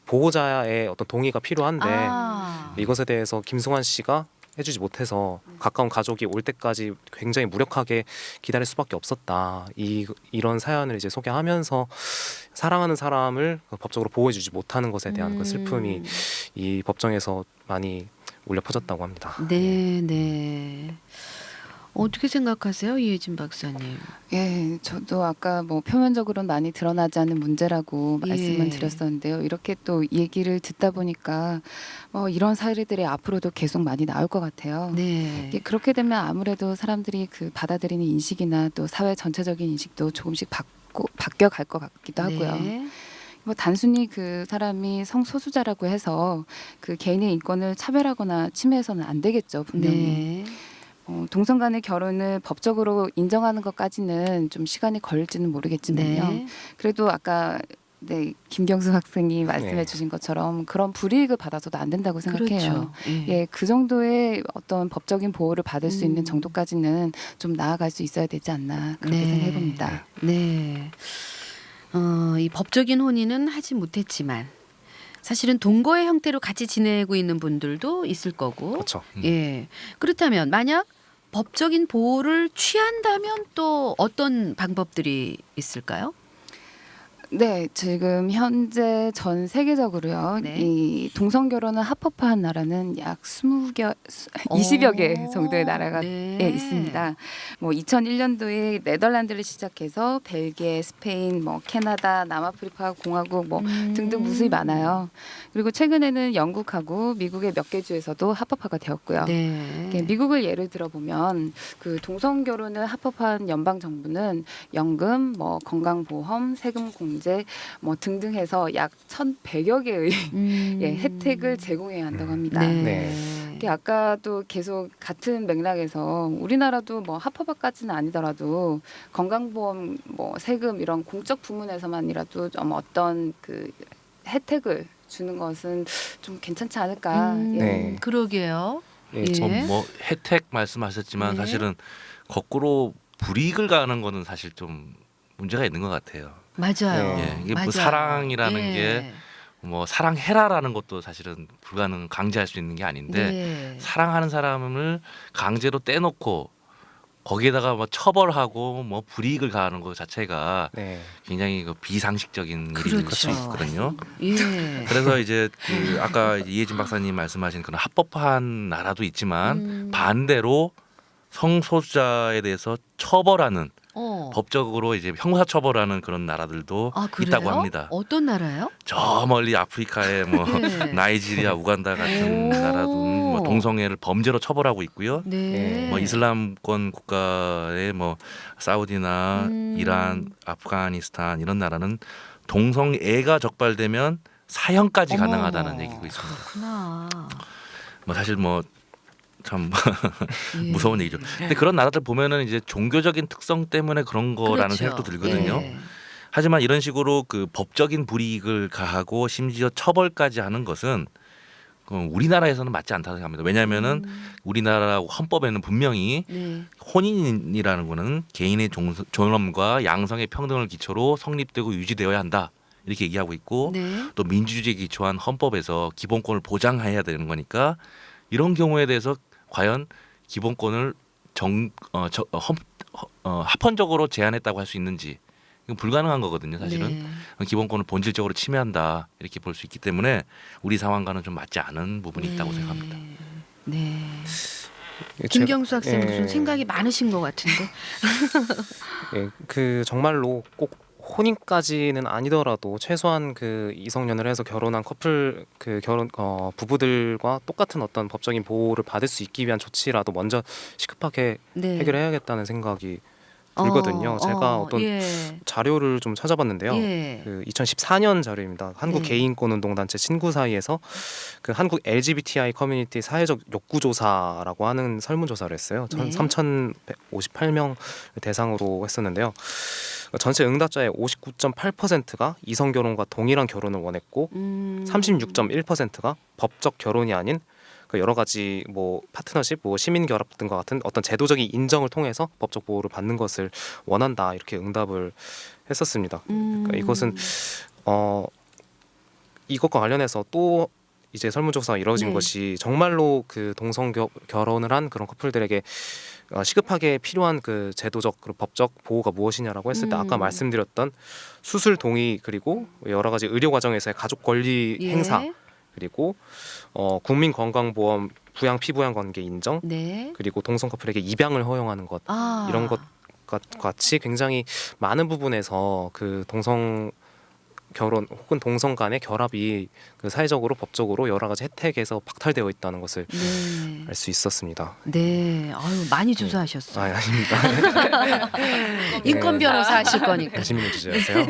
보호자의 어떤 동의가 필요한데 이것에 대해서 김승환 씨가 해주지 못해서 가까운 가족이 올 때까지 굉장히 무력하게 기다릴 수밖에 없었다. 이런 사연을 이제 소개하면서 사랑하는 사람을 법적으로 보호해주지 못하는 것에 대한 그 슬픔이 이 법정에서 많이 울려 퍼졌다고 합니다. 네, 네. 어떻게 생각하세요, 이혜진 박사님? 예, 저도 아까 뭐 표면적으로는 많이 드러나지 않는 문제라고 예. 말씀을 드렸었는데요. 이렇게 또 얘기를 듣다 보니까 이런 사례들이 앞으로도 계속 많이 나올 것 같아요. 네. 이게 그렇게 되면 아무래도 사람들이 그 받아들이는 인식이나 또 사회 전체적인 인식도 조금씩 바뀌어 갈 것 같기도 하고요. 네. 뭐 단순히 그 사람이 성소수자라고 해서 그 개인의 인권을 차별하거나 침해해서는 안 되겠죠, 분명히. 네. 동성 간의 결혼을 법적으로 인정하는 것까지는 좀 시간이 걸릴지는 모르겠지만요. 네. 그래도 아까 김경수 학생이 말씀해 네. 주신 것처럼 그런 불이익을 받아서도 안 된다고 생각해요. 그렇죠. 예, 그 정도의 어떤 법적인 보호를 받을 수 있는 음. 정도까지는 좀 나아갈 수 있어야 되지 않나 그렇게 네. 생각해 봅니다. 네. 이 법적인 혼인은 하지 못했지만 사실은 동거의 형태로 같이 지내고 있는 분들도 있을 거고. 그렇죠. 예. 그렇다면 만약 법적인 보호를 취한다면 또 어떤 방법들이 있을까요? 네, 지금 현재 전 세계적으로요. 네. 이 동성 결혼을 합법화한 나라는 약 20여 개 정도의 나라가 네. 있습니다. 뭐 2001년도에 네덜란드를 시작해서 벨기에, 스페인, 뭐 캐나다, 남아프리카 공화국 뭐 등등 무수히 많아요. 그리고 최근에는 영국하고 미국의 몇 개 주에서도 합법화가 되었고요. 네. 이렇게 미국을 예를 들어보면 그 동성 결혼을 합법화한 연방 정부는 연금, 뭐 건강보험, 세금 공제 뭐 등등 해서 약 1,100여 개의 혜택을 제공해야 한다고 합니다. 네. 네. 이게 아까도 계속 같은 맥락에서 우리나라도 뭐 합법화까지는 아니더라도 건강보험, 뭐 세금 이런 공적 부문에서만이라도 좀 어떤 그 혜택을 주는 것은 좀 괜찮지 않을까. 예. 네. 그러게요. 예, 예. 뭐 혜택 말씀하셨지만 네. 사실은 거꾸로 불이익을 가하는 거는 사실 좀 문제가 있는 것 같아요. 맞아요. 네. 예, 이게 맞아요. 뭐 사랑이라는 예. 게 뭐 사랑해라라는 것도 사실은 불가능 강제할 수 있는 게 아닌데 네. 사랑하는 사람을 강제로 떼놓고 거기에다가 뭐 처벌하고 뭐 불이익을 가하는 것 자체가 네. 굉장히 그 비상식적인 일일 수 그렇죠. 있거든요. 예. 그래서 이제 그 아까 이혜진 박사님 말씀하신 그런 합법화한 나라도 있지만 반대로 성소수자에 대해서 처벌하는 법적으로 이제 형사처벌하는 그런 나라들도 아, 그래요? 있다고 합니다. 어떤 나라요? 저 멀리 아프리카의 뭐 네. 나이지리아, 우간다 같은 오. 나라도 뭐 동성애를 범죄로 처벌하고 있고요. 네. 뭐 이슬람권 국가의 뭐 사우디나 이란, 아프가니스탄 이런 나라는 동성애가 적발되면 사형까지 어머. 가능하다는 얘기가 있습니다. 그렇구나. 뭐 사실 뭐 참 예. 무서운 얘기죠. 근데 그런 나라들 보면은 이제 종교적인 특성 때문에 그런 거라는 그렇죠. 생각도 들거든요. 예. 하지만 이런 식으로 그 법적인 불이익을 가하고 심지어 처벌까지 하는 것은 우리나라에서는 맞지 않다고 생각합니다. 왜냐하면은 우리나라 헌법에는 분명히 네. 혼인이라는 거는 개인의 존엄과 양성의 평등을 기초로 성립되고 유지되어야 한다. 이렇게 얘기하고 있고 네. 또 민주주의에 기초한 헌법에서 기본권을 보장해야 되는 거니까 이런 경우에 대해서 과연 기본권을 합헌적으로 제한했다고 할 수 있는지 이건 불가능한 거거든요. 사실은 네. 기본권을 본질적으로 침해한다 이렇게 볼 수 있기 때문에 우리 상황과는 좀 맞지 않은 부분이 있다고 생각합니다. 네. 예, 김경수 학생 예. 무슨 생각이 많으신 것 같은데. 예, 그 정말로 꼭 혼인까지는 아니더라도 최소한 그 이성년을 해서 결혼한 커플 그 부부들과 똑같은 어떤 법적인 보호를 받을 수 있기 위한 조치라도 먼저 시급하게 네. 해결해야겠다는 생각이 들거든요. 제가 어떤 예. 자료를 좀 찾아봤는데요. 예. 그 2014년 자료입니다. 한국 네. 개인권운동단체 친구 사이에서 그 한국 LGBTI 커뮤니티 사회적 욕구 조사라고 하는 설문조사를 했어요. 네. 3,158명 대상으로 했었는데요. 전체 응답자의 59.8%가 이성 결혼과 동일한 결혼을 원했고 36.1%가 법적 결혼이 아닌 그 여러 가지 뭐 파트너십, 뭐 시민 결합 등과 같은 어떤 제도적인 인정을 통해서 법적 보호를 받는 것을 원한다 이렇게 응답을 했었습니다. 그러니까 이것은 이것과 관련해서 또 이제 설문조사가 이루어진 네. 것이 정말로 그 동성 결혼을 한 그런 커플들에게 시급하게 필요한 그 제도적 그리고 법적 보호가 무엇이냐라고 했을 때 아까 말씀드렸던 수술 동의 그리고 여러 가지 의료 과정에서의 가족 권리 예. 행사 그리고 국민건강보험 부양 피부양 관계 인정 네. 그리고 동성 커플에게 입양을 허용하는 것 아. 이런 것 같이 굉장히 많은 부분에서 그 동성 결혼 혹은 동성 간의 결합이 그 사회적으로 법적으로 여러 가지 혜택에서 박탈되어 있다는 것을 네. 알 수 있었습니다. 네. 아유, 많이 조사하셨어요. 아닙니다. 인권 변호사 하실 거니까. 관심 있는 주제였어요.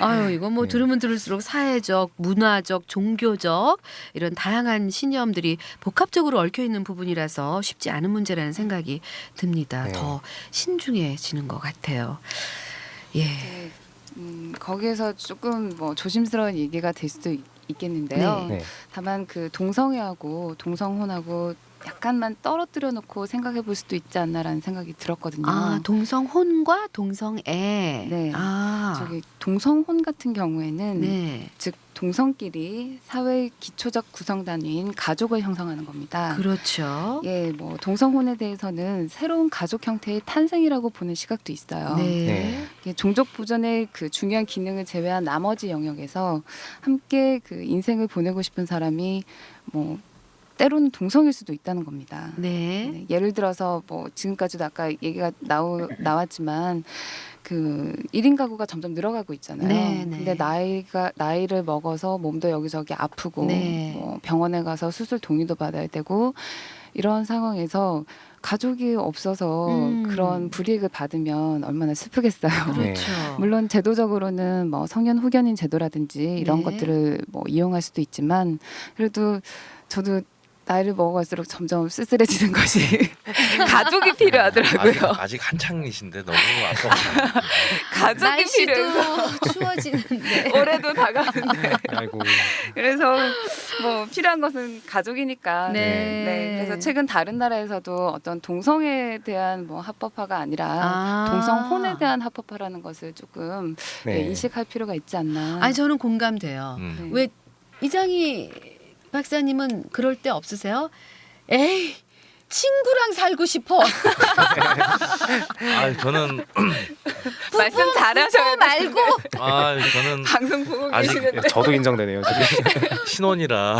아유, 이거 뭐 네. 들으면 들을수록 사회적, 문화적, 종교적 이런 다양한 신념들이 복합적으로 얽혀 있는 부분이라서 쉽지 않은 문제라는 생각이 듭니다. 네. 더 신중해지는 것 같아요. 예. 네, 거기에서 조금 뭐 조심스러운 얘기가 될 수도 있겠는데요. 네. 다만 그 동성애하고 동성혼하고 약간만 떨어뜨려 놓고 생각해 볼 수도 있지 않나라는 생각이 들었거든요. 아, 동성혼과 동성애. 네. 아. 저기 동성혼 같은 경우에는 네. 즉 동성끼리 사회의 기초적 구성 단위인 가족을 형성하는 겁니다. 그렇죠. 예, 뭐 동성혼에 대해서는 새로운 가족 형태의 탄생이라고 보는 시각도 있어요. 네. 네. 예, 종족 보존의 그 중요한 기능을 제외한 나머지 영역에서 함께 그 인생을 보내고 싶은 사람이 뭐 때로는 동성일 수도 있다는 겁니다. 네. 네, 예를 들어서 뭐 지금까지도 아까 얘기가 나왔지만 그 1인 가구가 점점 늘어가고 있잖아요. 네, 네. 근데 나이를 먹어서 몸도 여기저기 아프고 네. 뭐 병원에 가서 수술 동의도 받아야 되고 이런 상황에서 가족이 없어서 그런 불이익을 받으면 얼마나 슬프겠어요. 네. 그렇죠. 물론 제도적으로는 뭐 성년 후견인 제도라든지 이런 네. 것들을 뭐 이용할 수도 있지만 그래도 저도 나이를 먹어갈수록 점점 쓸쓸해지는 것이 가족이 필요하더라고요. 아직 한창이신데 너무 아까워. 가족이 필요해서 날씨도 추워지는데. 올해도 다가오는데 아이고. 그래서 뭐 필요한 것은 가족이니까 네. 그래서 최근 다른 나라에서도 어떤 동성애에 대한 뭐 합법화가 아니라 아. 동성혼에 대한 합법화라는 것을 조금 네. 인식할 필요가 있지 않나. 아니, 저는 공감돼요. 네. 왜 이장희 박사님은 그럴 때 없으세요? 에이, 친구랑 살고 싶어. 저는 말씀 잘하셔야 말고. 저는 방송 보고 아직 계시는데 저도 인정되네요. 신혼이라.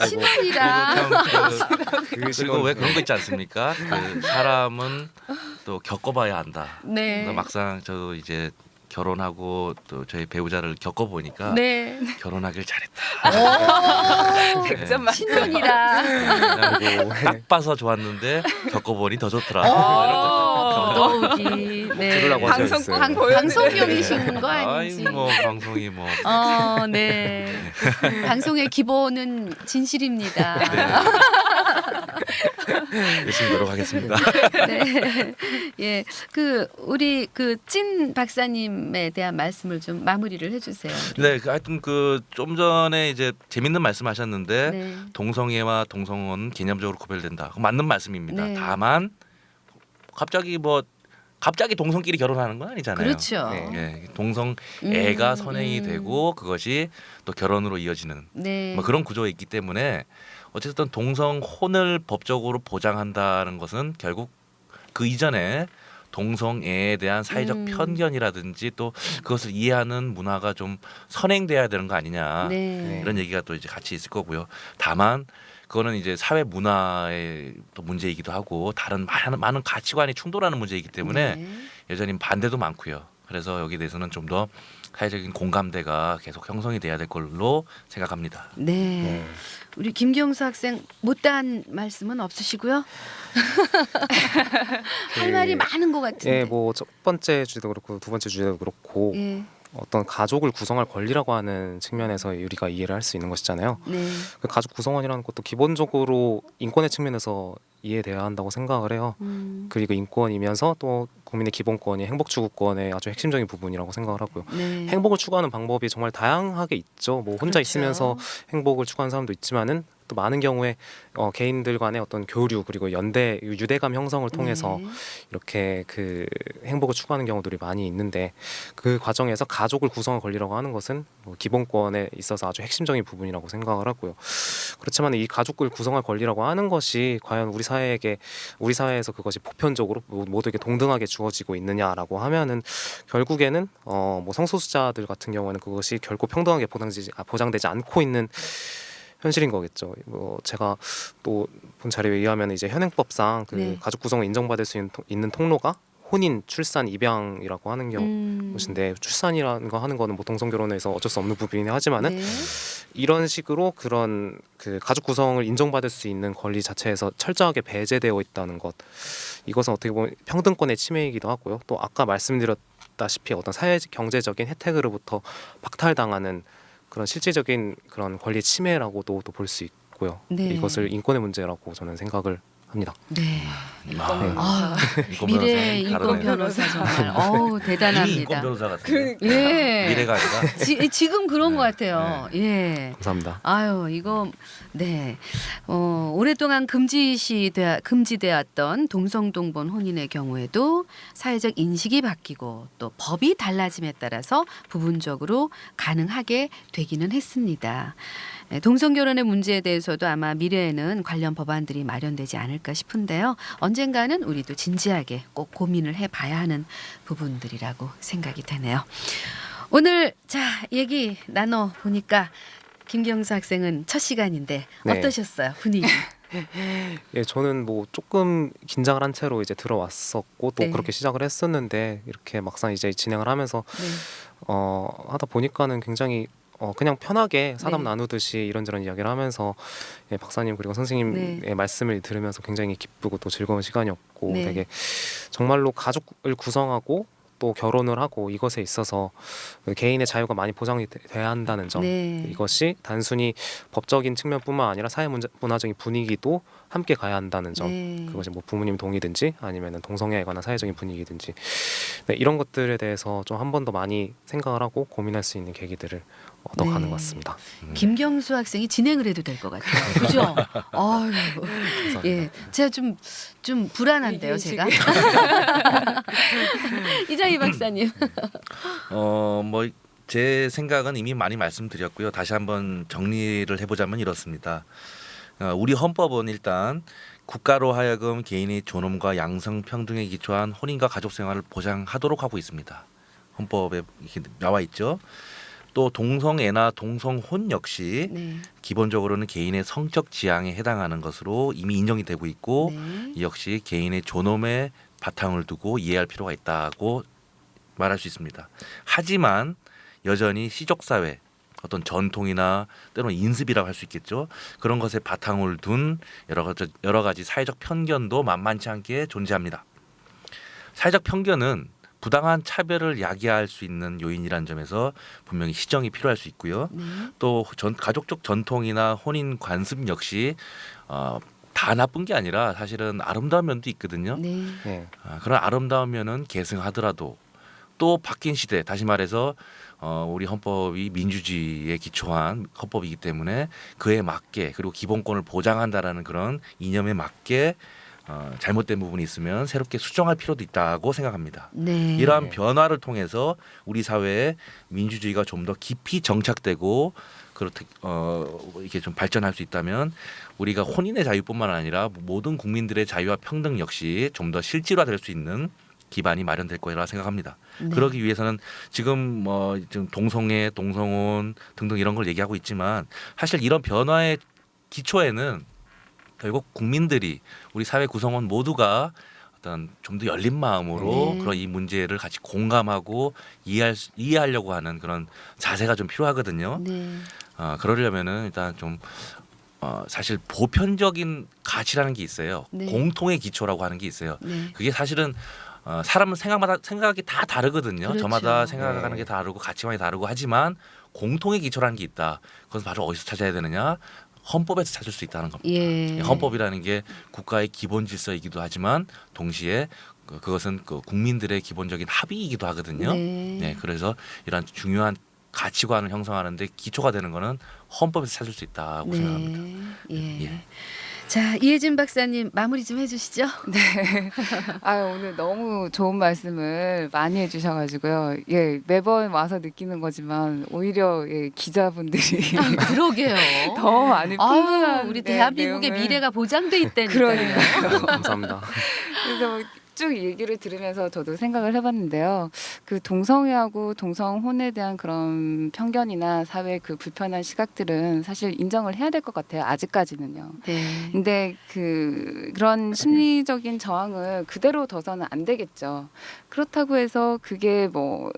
신혼이라. 그리고 왜 그런 거 있지 않습니까? 그 사람은 또 겪어봐야 한다. 네. 막상 저도 이제 결혼하고 또 저희 배우자를 겪어보니까 네. 결혼하길 잘했다. 오, 100점 만점. 신혼이라. 아이고. 딱 봐서 좋았는데 겪어보니 더 좋더라. 더욱이. 네. 들으라고 하셔야 방송 있어요. 꼭 보여드려요. 방송용이신 거 아닌지. 뭐 방송이 뭐. 네. 방송의 기본은 진실입니다. 열심히 노력하겠습니다. 네. 예. 그 우리 그 찐 박사님에 대한 말씀을 좀 마무리를 해 주세요. 네, 하여튼 그 좀 전에 이제 재밌는 말씀하셨는데 네. 동성애와 동성혼 개념적으로 구별된다. 맞는 말씀입니다. 네. 다만 갑자기 동성끼리 결혼하는 건 아니잖아요. 그렇죠. 네. 예, 동성애가 음, 선행이 되고 그것이 또 결혼으로 이어지는 네. 뭐 그런 구조가 있기 때문에 어쨌든 동성혼을 법적으로 보장한다는 것은 결국 그 이전에 동성애에 대한 사회적 편견이라든지 또 그것을 이해하는 문화가 좀 선행돼야 되는 거 아니냐 네. 이런 얘기가 또 이제 같이 있을 거고요. 다만 그거는 이제 사회 문화의 또 문제이기도 하고 다른 많은 가치관이 충돌하는 문제이기 때문에 네. 여전히 반대도 많고요. 그래서 여기에 대해서는 좀 더 사회적인 공감대가 계속 형성이 돼야 될 걸로 생각합니다. 네. 네. 우리 김경수 학생 못다한 말씀은 없으시고요. 할 말이 많은 것 같은데. 예, 뭐 첫 번째 주제도 그렇고 두 번째 주제도 그렇고 예. 어떤 가족을 구성할 권리라고 하는 측면에서 우리가 이해를 할 수 있는 것이잖아요. 네. 그 가족 구성원이라는 것도 기본적으로 인권의 측면에서 이해돼야 한다고 생각을 해요. 그리고 인권이면서 또 국민의 기본권이 행복 추구권의 아주 핵심적인 부분이라고 생각을 하고요. 네. 행복을 추구하는 방법이 정말 다양하게 있죠. 뭐 혼자 그렇죠. 있으면서 행복을 추구하는 사람도 있지만은 또 많은 경우에 개인들 간의 어떤 교류 그리고 연대 유대감 형성을 통해서 네. 이렇게 그 행복을 추구하는 경우들이 많이 있는데 그 과정에서 가족을 구성할 권리라고 하는 것은 뭐 기본권에 있어서 아주 핵심적인 부분이라고 생각을 하고요. 그렇지만 이 가족을 구성할 권리라고 하는 것이 과연 우리 사회에서 그것이 보편적으로 모두에게 동등하게 주어지고 있느냐라고 하면은 결국에는 뭐 성소수자들 같은 경우에는 그것이 결코 평등하게 보장되지 않고 있는 현실인 거겠죠. 뭐 제가 또 본 자료에 의하면 이제 현행법상 그 네. 가족 구성을 인정받을 수 있는 통로가 혼인, 출산, 입양이라고 하는 것인데 출산이라는 거 하는 거는 뭐 동성 결혼에서 어쩔 수 없는 부분이긴 하지만은 네. 이런 식으로 그런 그 가족 구성을 인정받을 수 있는 권리 자체에서 철저하게 배제되어 있다는 것, 이것은 어떻게 보면 평등권의 침해이기도 하고요. 또 아까 말씀드렸다시피 어떤 사회 경제적인 혜택으로부터 박탈당하는 그런 실질적인 그런 권리 침해라고도 또 볼 수 있고요. 네. 이것을 인권의 문제라고 저는 생각을 합니다. 네. 아, 인권 미래 변호사님 인권 다르네요. 변호사 정말 이미 인권 대단합니다. 변호사 같은 예. 미래가 아니라 지금 그런 네. 것 같아요. 예. 감사합니다. 아유 이거 네 오랫동안 금지되었던 동성동본 혼인의 경우에도 사회적 인식이 바뀌고 또 법이 달라짐에 따라서 부분적으로 가능하게 되기는 했습니다. 동성 결혼의 문제에 대해서도 아마 미래에는 관련 법안들이 마련되지 않을까 싶은데요. 언젠가는 우리도 진지하게 꼭 고민을 해봐야 하는 부분들이라고 생각이 되네요. 오늘 자 얘기 나눠 보니까 김경수 학생은 첫 시간인데 네. 어떠셨어요 분위기? 예, 저는 뭐 조금 긴장을 한 채로 이제 들어왔었고 또 네. 그렇게 시작을 했었는데 이렇게 막상 이제 진행을 하면서 네. 하다 보니까는 굉장히 그냥 편하게 사담 네. 나누듯이 이런저런 이야기를 하면서 예, 박사님 그리고 선생님의 네. 말씀을 들으면서 굉장히 기쁘고 또 즐거운 시간이었고 네. 되게 정말로 가족을 구성하고 또 결혼을 하고 이것에 있어서 개인의 자유가 많이 보장이 돼야 한다는 점, 네. 이것이 단순히 법적인 측면뿐만 아니라 문화적인 분위기도 함께 가야 한다는 점, 네. 그것이 뭐 부모님 동의든지 아니면 동성애에 관한 사회적인 분위기든지 네, 이런 것들에 대해서 좀 한 번 더 많이 생각을 하고 고민할 수 있는 계기들을 얻어가는 네. 것 같습니다. 김경수 학생이 진행을 해도 될 것 같아요. 그죠? 아유, 예, 제가 좀 불안한데요, 제가. 이장희 박사님. 뭐 제 생각은 이미 많이 말씀드렸고요. 다시 한번 정리를 해보자면 이렇습니다. 우리 헌법은 일단 국가로 하여금 개인의 존엄과 양성 평등에 기초한 혼인과 가족 생활을 보장하도록 하고 있습니다. 헌법에 이렇게 나와 있죠. 또 동성애나 동성혼 역시 네. 기본적으로는 개인의 성적 지향에 해당하는 것으로 이미 인정이 되고 있고 네. 이 역시 개인의 존엄에 바탕을 두고 이해할 필요가 있다고 말할 수 있습니다. 하지만 여전히 시족사회 어떤 전통이나 때로는 인습이라고 할 수 있겠죠. 그런 것에 바탕을 둔 여러 가지 사회적 편견도 만만치 않게 존재합니다. 사회적 편견은 부당한 차별을 야기할 수 있는 요인이라는 점에서 분명히 시정이 필요할 수 있고요. 네. 또 가족적 전통이나 혼인 관습 역시 다 나쁜 게 아니라 사실은 아름다운 면도 있거든요. 네. 네. 그런 아름다운 면은 계승하더라도 또 바뀐 시대, 다시 말해서 우리 헌법이 민주주의에 기초한 헌법이기 때문에 그에 맞게 그리고 기본권을 보장한다라는 그런 이념에 맞게 잘못된 부분이 있으면 새롭게 수정할 필요도 있다고 생각합니다. 네. 이러한 변화를 통해서 우리 사회에 민주주의가 좀 더 깊이 정착되고 이렇게 좀 발전할 수 있다면 우리가 혼인의 자유뿐만 아니라 모든 국민들의 자유와 평등 역시 좀 더 실질화될 수 있는 기반이 마련될 거라 생각합니다. 네. 그러기 위해서는 지금 좀 동성애, 동성혼 등등 이런 걸 얘기하고 있지만 사실 이런 변화의 기초에는 결국 국민들이 우리 사회 구성원 모두가 어떤 좀 더 열린 마음으로 네. 그런 이 문제를 같이 공감하고 이해하려고 하는 그런 자세가 좀 필요하거든요. 네. 그러려면은 일단 좀 사실 보편적인 가치라는 게 있어요. 네. 공통의 기초라고 하는 게 있어요. 네. 그게 사실은 사람은 생각이 다 다르거든요. 그렇죠. 저마다 생각하는 네. 게 다르고 가치관이 다르고 하지만 공통의 기초라는 게 있다. 그것은 바로 어디서 찾아야 되느냐? 헌법에서 찾을 수 있다는 겁니다. 예. 헌법이라는 게 국가의 기본 질서이기도 하지만 동시에 그것은 국민들의 기본적인 합의이기도 하거든요. 네. 그래서 이러한 중요한 가치관을 형성하는데 기초가 되는 거는 헌법에서 찾을 수 있다고 생각합니다. 예. 예. 자, 이혜진 박사님 마무리 좀 해주시죠. 네. 아 오늘 너무 좋은 말씀을 많이 해주셔가지고요. 예 매번 와서 느끼는 거지만 오히려 예, 기자분들이 그러게요. 더 많이 아유, 풍부한 우리 네, 대한민국의 내용을. 미래가 보장돼 있다니까요. 그러니까요. 감사합니다. 그래서 쭉 얘기를 들으면서 저도 생각을 해봤는데요. 그 동성애하고 동성혼에 대한 그런 편견이나 사회 그 불편한 시각들은 사실 인정을 해야 될 것 같아요. 아직까지는요. 네. 근데 그런 심리적인 저항을 그대로 둬서는 안 되겠죠. 그렇다고 해서 그게 뭐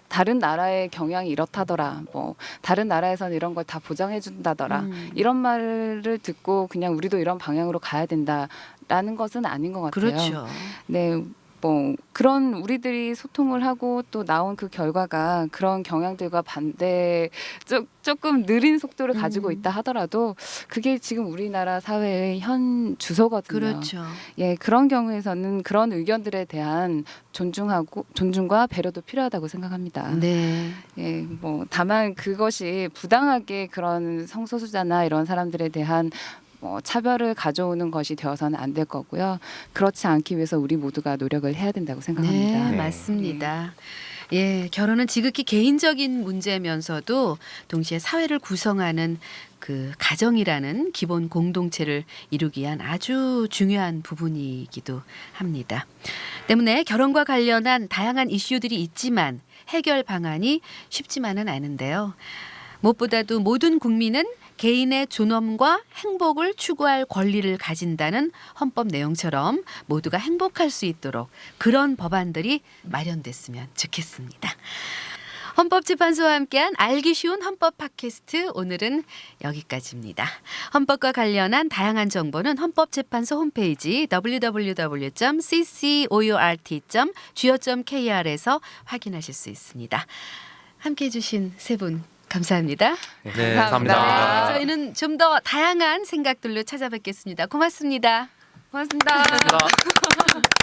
다른 나라의 경향이 이렇다더라. 뭐 다른 나라에서는 이런 걸 다 보장해 준다더라. 이런 말을 듣고 그냥 우리도 이런 방향으로 가야 된다라는 것은 아닌 것 같아요. 그렇죠. 네. 뭐 그런 우리들이 소통을 하고 또 나온 그 결과가 그런 경향들과 반대 조금 느린 속도를 가지고 있다 하더라도 그게 지금 우리나라 사회의 현 주소거든요. 그렇죠. 예, 그런 경우에서는 그런 의견들에 대한 존중과 배려도 필요하다고 생각합니다. 네. 예, 뭐 다만 그것이 부당하게 그런 성소수자나 이런 사람들에 대한 차별을 가져오는 것이 되어서는 안 될 거고요. 그렇지 않기 위해서 우리 모두가 노력을 해야 된다고 생각합니다. 네, 네. 맞습니다. 예, 결혼은 지극히 개인적인 문제면서도 동시에 사회를 구성하는 그 가정이라는 기본 공동체를 이루기 위한 아주 중요한 부분이기도 합니다. 때문에 결혼과 관련한 다양한 이슈들이 있지만 해결 방안이 쉽지만은 않은데요. 무엇보다도 모든 국민은 개인의 존엄과 행복을 추구할 권리를 가진다는 헌법 내용처럼 모두가 행복할 수 있도록 그런 법안들이 마련됐으면 좋겠습니다. 헌법재판소와 함께한 알기 쉬운 헌법 팟캐스트 오늘은 여기까지입니다. 헌법과 관련한 다양한 정보는 헌법재판소 홈페이지 www.ccourt.go.kr에서 확인하실 수 있습니다. 함께해 주신 세 분 감사합니다. 네, 감사합니다. 감사합니다. 저희는 좀 더 다양한 생각들로 찾아뵙겠습니다. 고맙습니다. 고맙습니다. 감사합니다.